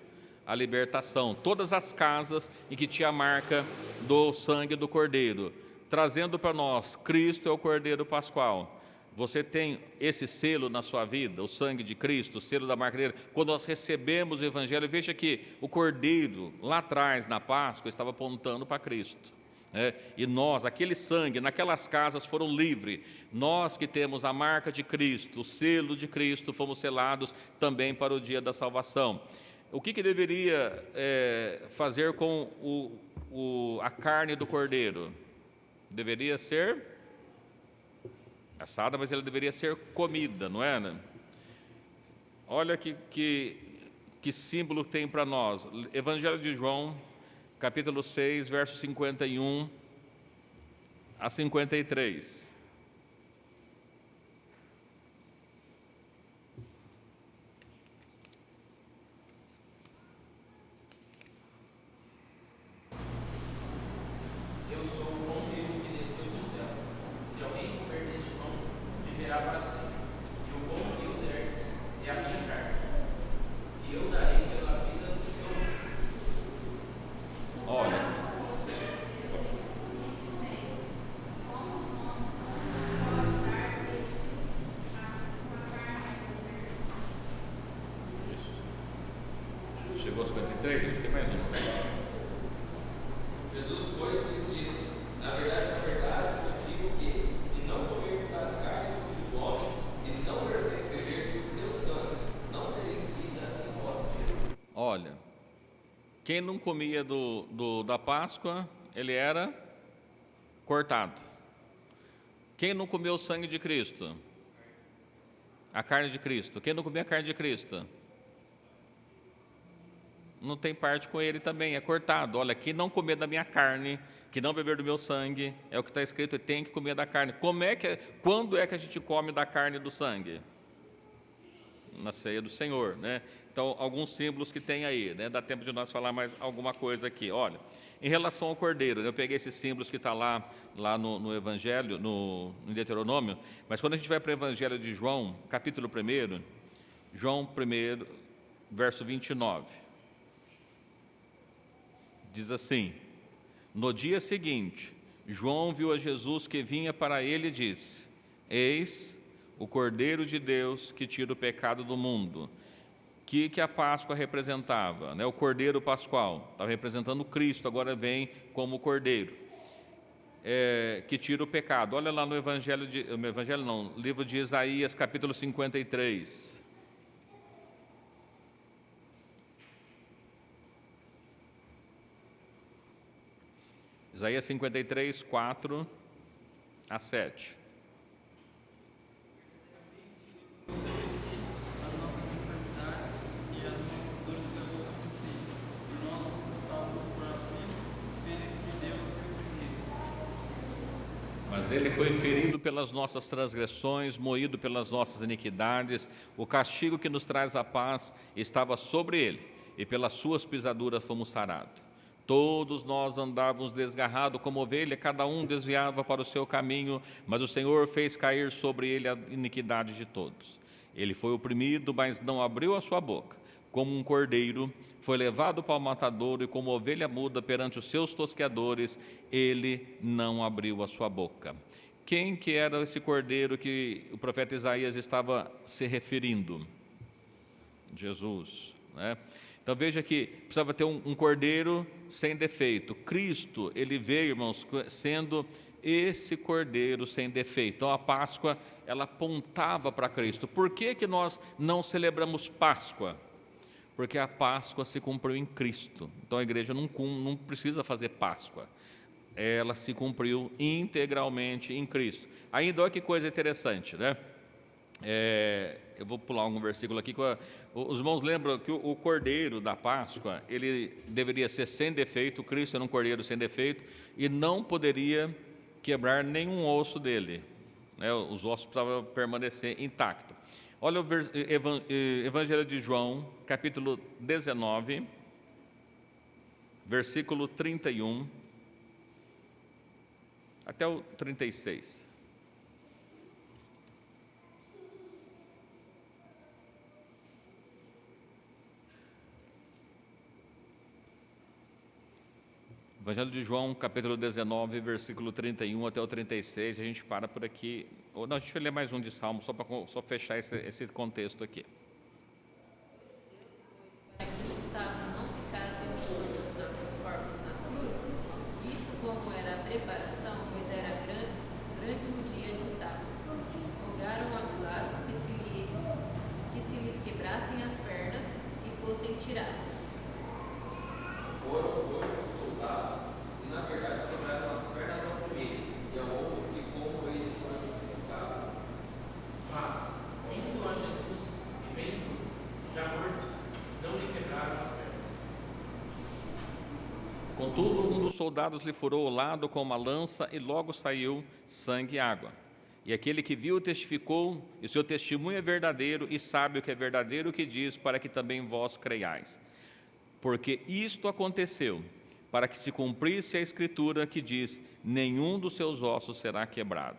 A: A libertação. Todas as casas em que tinha a marca do sangue do Cordeiro, trazendo para nós, Cristo é o Cordeiro Pascual. Você tem esse selo na sua vida, o sangue de Cristo, o selo da marca dele. Quando nós recebemos o Evangelho, veja que o Cordeiro, lá atrás, na Páscoa, estava apontando para Cristo. E nós, aquele sangue, naquelas casas foram livres. Nós que temos a marca de Cristo, o selo de Cristo, fomos selados também para o dia da salvação. O que deveria fazer com a carne do cordeiro? Deveria ser assada, mas ela deveria ser comida, não é? Né? Olha que símbolo tem para nós. Evangelho de João, capítulo 6, versos 51 a 53.
C: Eu sou o pão vivo que desceu do céu. Se alguém comer deste pão, viverá para sempre. E o pão que eu der é a minha carne, e eu darei pela vida do seu povo.
A: Olha, chegou a 53? Tem mais um.
C: Jesus, pois, lhes disse: na verdade, eu digo que, se não comerdes da carne do Filho do Homem e não beber do seu sangue, não tereis vida em vós mesmos.
A: Olha, quem não comia da Páscoa, ele era cortado. Quem não comeu o sangue de Cristo? A carne de Cristo. Quem não comia a carne de Cristo? Não tem parte com ele também, é cortado. Olha, quem não comer da minha carne, que não beber do meu sangue, é o que está escrito, tem que comer da carne. Quando é que a gente come da carne e do sangue? Na ceia do Senhor, né? Então, alguns símbolos que tem aí, né? Dá tempo de nós falar mais alguma coisa aqui. Olha, em relação ao cordeiro, eu peguei esses símbolos que está lá no Evangelho, no Deuteronômio, mas quando a gente vai para o Evangelho de João, capítulo 1, João 1, verso 29, diz assim: no dia seguinte, João viu a Jesus que vinha para ele e disse: eis o Cordeiro de Deus que tira o pecado do mundo. Que a Páscoa representava, né? O Cordeiro Pascual, estava representando Cristo, agora vem como Cordeiro, que tira o pecado. Olha lá no livro de Isaías, capítulo 53. Isaías 53, 4 a 7.
E: As nossas enfermidades e as nossas dores levou sobre si, e nós o computávamos por aflito, ferido de Deus e oprimido.
A: Mas ele foi ferido pelas nossas transgressões, moído pelas nossas iniquidades. O castigo que nos traz a paz estava sobre ele, e pelas suas pisaduras fomos sarados. Todos nós andávamos desgarrados como ovelha, cada um desviava para o seu caminho, mas o Senhor fez cair sobre ele a iniquidade de todos. Ele foi oprimido, mas não abriu a sua boca. Como um cordeiro, foi levado para o matadouro, e como ovelha muda perante os seus tosqueadores, ele não abriu a sua boca. Quem que era esse cordeiro que o profeta Isaías estava se referindo? Jesus, né? Então veja que precisava ter um cordeiro sem defeito. Cristo, ele veio, irmãos, sendo esse cordeiro sem defeito. Então a Páscoa, ela apontava para Cristo. Por que que nós não celebramos Páscoa? Porque a Páscoa se cumpriu em Cristo. Então a igreja não precisa fazer Páscoa. Ela se cumpriu integralmente em Cristo. Ainda olha que coisa interessante, né? Eu vou pular um versículo aqui. Os irmãos lembram que o cordeiro da Páscoa, ele deveria ser sem defeito. Cristo era um cordeiro sem defeito e não poderia quebrar nenhum osso dele, né? Os ossos precisavam permanecer intactos. Olha o Evangelho de João, capítulo 19, versículo 31 até o 36. Evangelho de João, capítulo 19, versículo 31 até o 36, a gente para por aqui. Ou não, a gente vai ler mais um de Salmo, só para fechar esse contexto aqui.
D: Para que o sábado não ficasse os corpos nas cruzes, visto como era a preparação, pois era grande o dia de sábado. Rogaram a Pilatos que se lhes quebrassem as pernas e fossem tirados.
C: Foram dois os soldados, e na verdade quebraram as pernas ao primeiro, e ao outro, e como ele foi crucificado.
G: Mas, vindo a Jesus e vendo já morto, não lhe quebraram as pernas.
A: Contudo, um dos soldados lhe furou o lado com uma lança e logo saiu sangue e água. E aquele que viu testificou, e o seu testemunho é verdadeiro, e sabe o que é verdadeiro o que diz, para que também vós creiais. Porque isto aconteceu, para que se cumprisse a Escritura que diz, nenhum dos seus ossos será quebrado.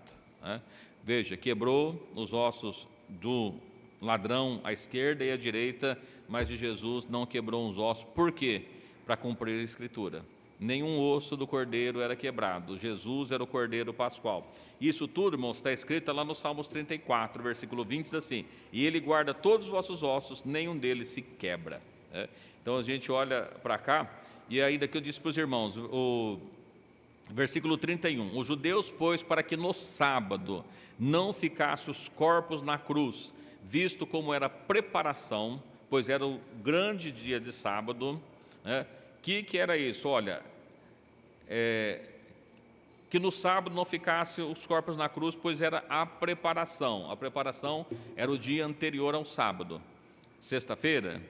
A: Veja, quebrou os ossos do ladrão à esquerda e à direita, mas de Jesus não quebrou os ossos. Por quê? Para cumprir a Escritura. Nenhum osso do cordeiro era quebrado. Jesus era o cordeiro pascual. Isso tudo, irmãos, está escrito lá no Salmos 34, versículo 20, diz assim, e ele guarda todos os vossos ossos, nenhum deles se quebra. Então a gente olha para cá, e ainda que eu disse para os irmãos, o versículo 31, os judeus, pois, para que no sábado não ficassem os corpos na cruz, visto como era preparação, pois era o grande dia de sábado, né? Que era isso? Olha, que no sábado não ficassem os corpos na cruz, pois era a preparação era o dia anterior ao sábado. Sexta-feira?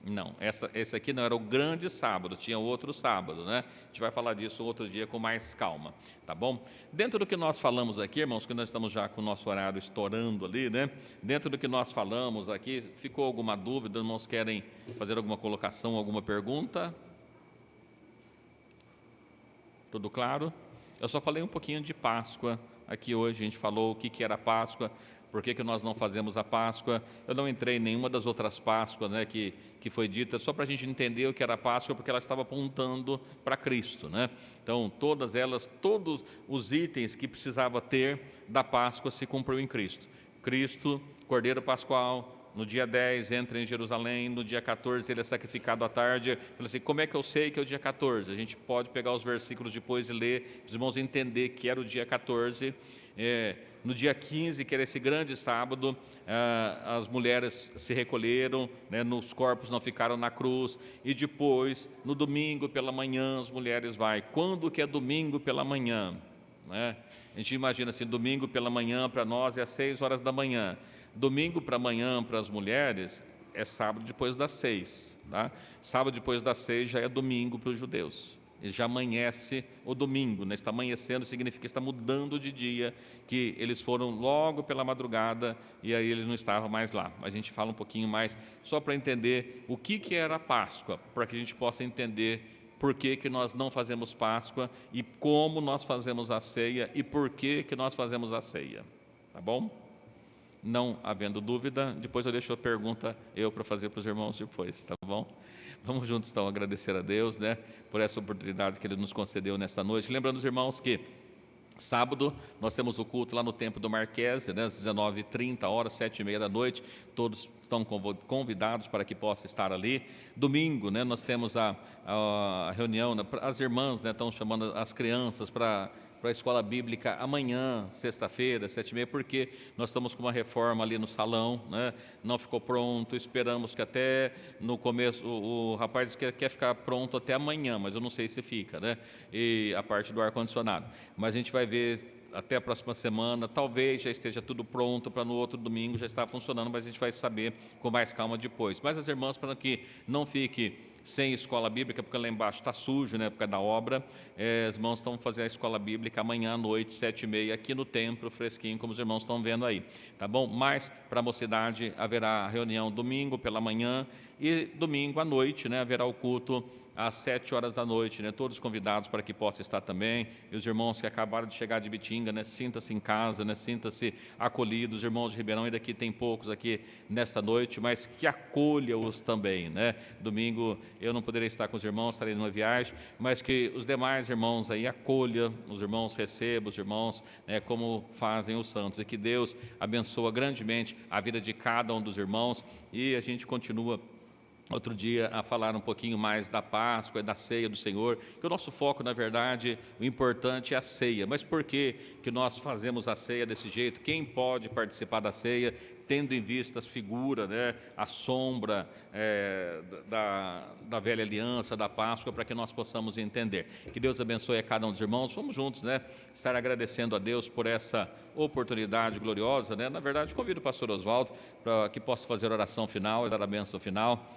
A: Não, esse aqui não era o grande sábado, tinha outro sábado, né? A gente vai falar disso outro dia com mais calma, tá bom? Dentro do que nós falamos aqui, irmãos, que nós estamos já com o nosso horário estourando ali, né? Dentro do que nós falamos aqui, ficou alguma dúvida? Irmãos, querem fazer alguma colocação, alguma pergunta? Tudo claro? Eu só falei um pouquinho de Páscoa aqui hoje, a gente falou o que era Páscoa, por que nós não fazemos a Páscoa. Eu não entrei em nenhuma das outras Páscoas, né, que foi dita, só para a gente entender o que era Páscoa, porque ela estava apontando para Cristo, né? Então, todas elas, todos os itens que precisava ter da Páscoa se cumpriu em Cristo. Cristo, Cordeiro Pascual, no dia 10 entra em Jerusalém, no dia 14 ele é sacrificado à tarde. Falei assim, como é que eu sei que é o dia 14? A gente pode pegar os versículos depois e ler, os irmãos entender que era o dia 14. No dia 15, que era esse grande sábado, as mulheres se recolheram, né, nos corpos não ficaram na cruz, e depois, no domingo pela manhã, as mulheres vão. Quando que é domingo pela manhã? Né? A gente imagina assim, domingo pela manhã para nós é às 6 horas da manhã. Domingo para amanhã para as mulheres é sábado depois das 6. Tá? Sábado depois das 6 já é domingo para os judeus. Ele já amanhece o domingo, né? Está amanhecendo, significa que está mudando de dia, que eles foram logo pela madrugada e aí ele não estava mais lá. A gente fala um pouquinho mais, só para entender o que era a Páscoa, para que a gente possa entender por que nós não fazemos Páscoa e como nós fazemos a ceia e por que nós fazemos a ceia. Tá bom? Não havendo dúvida, depois eu deixo a pergunta para fazer para os irmãos depois, tá bom? Vamos juntos então agradecer a Deus, né, por essa oportunidade que Ele nos concedeu nessa noite. Lembrando os irmãos que Sábado, nós temos o culto lá no Templo do Marquese, né, às 19h30, 7h30 da noite. Todos estão convidados para que possam estar ali. Domingo, né, nós temos a reunião, né, as irmãs, né, estão chamando as crianças para a escola bíblica amanhã, sexta-feira, 7h30, porque nós estamos com uma reforma ali no salão, né? Não ficou pronto, esperamos que até no começo, o rapaz quer ficar pronto até amanhã, mas eu não sei se fica, né? E a parte do ar-condicionado. Mas a gente vai ver até a próxima semana, talvez já esteja tudo pronto para no outro domingo já estar funcionando, mas a gente vai saber com mais calma depois. Mas as irmãs, para que não fique sem escola bíblica, porque lá embaixo está sujo, né, por causa da obra, os irmãos estão fazendo a escola bíblica amanhã à noite, 7h30, aqui no templo, fresquinho, como os irmãos estão vendo aí, tá bom? Mas para a mocidade haverá reunião domingo pela manhã e domingo à noite, né, haverá o culto às 7h da noite, né? Todos convidados para que possam estar também. E os irmãos que acabaram de chegar de Bitinga, né? Sinta-se em casa, né? Sinta-se acolhidos. Os irmãos de Ribeirão, ainda aqui tem poucos aqui nesta noite, mas que acolha-os também, né? Domingo eu não poderei estar com os irmãos, estarei numa viagem, mas que os demais irmãos aí acolham, os irmãos recebam, os irmãos, né, como fazem os santos. E que Deus abençoa grandemente a vida de cada um dos irmãos. E a gente continua outro dia a falar um pouquinho mais da Páscoa e da ceia do Senhor, que o nosso foco, na verdade, o importante é a ceia. Mas por que nós fazemos a ceia desse jeito? Quem pode participar da ceia, tendo em vista as figuras, né, a sombra da velha aliança, da Páscoa, para que nós possamos entender. Que Deus abençoe a cada um dos irmãos. Vamos juntos, né, estar agradecendo a Deus por essa oportunidade gloriosa, né? Na verdade, convido o pastor Oswaldo para que possa fazer a oração final e dar a bênção final.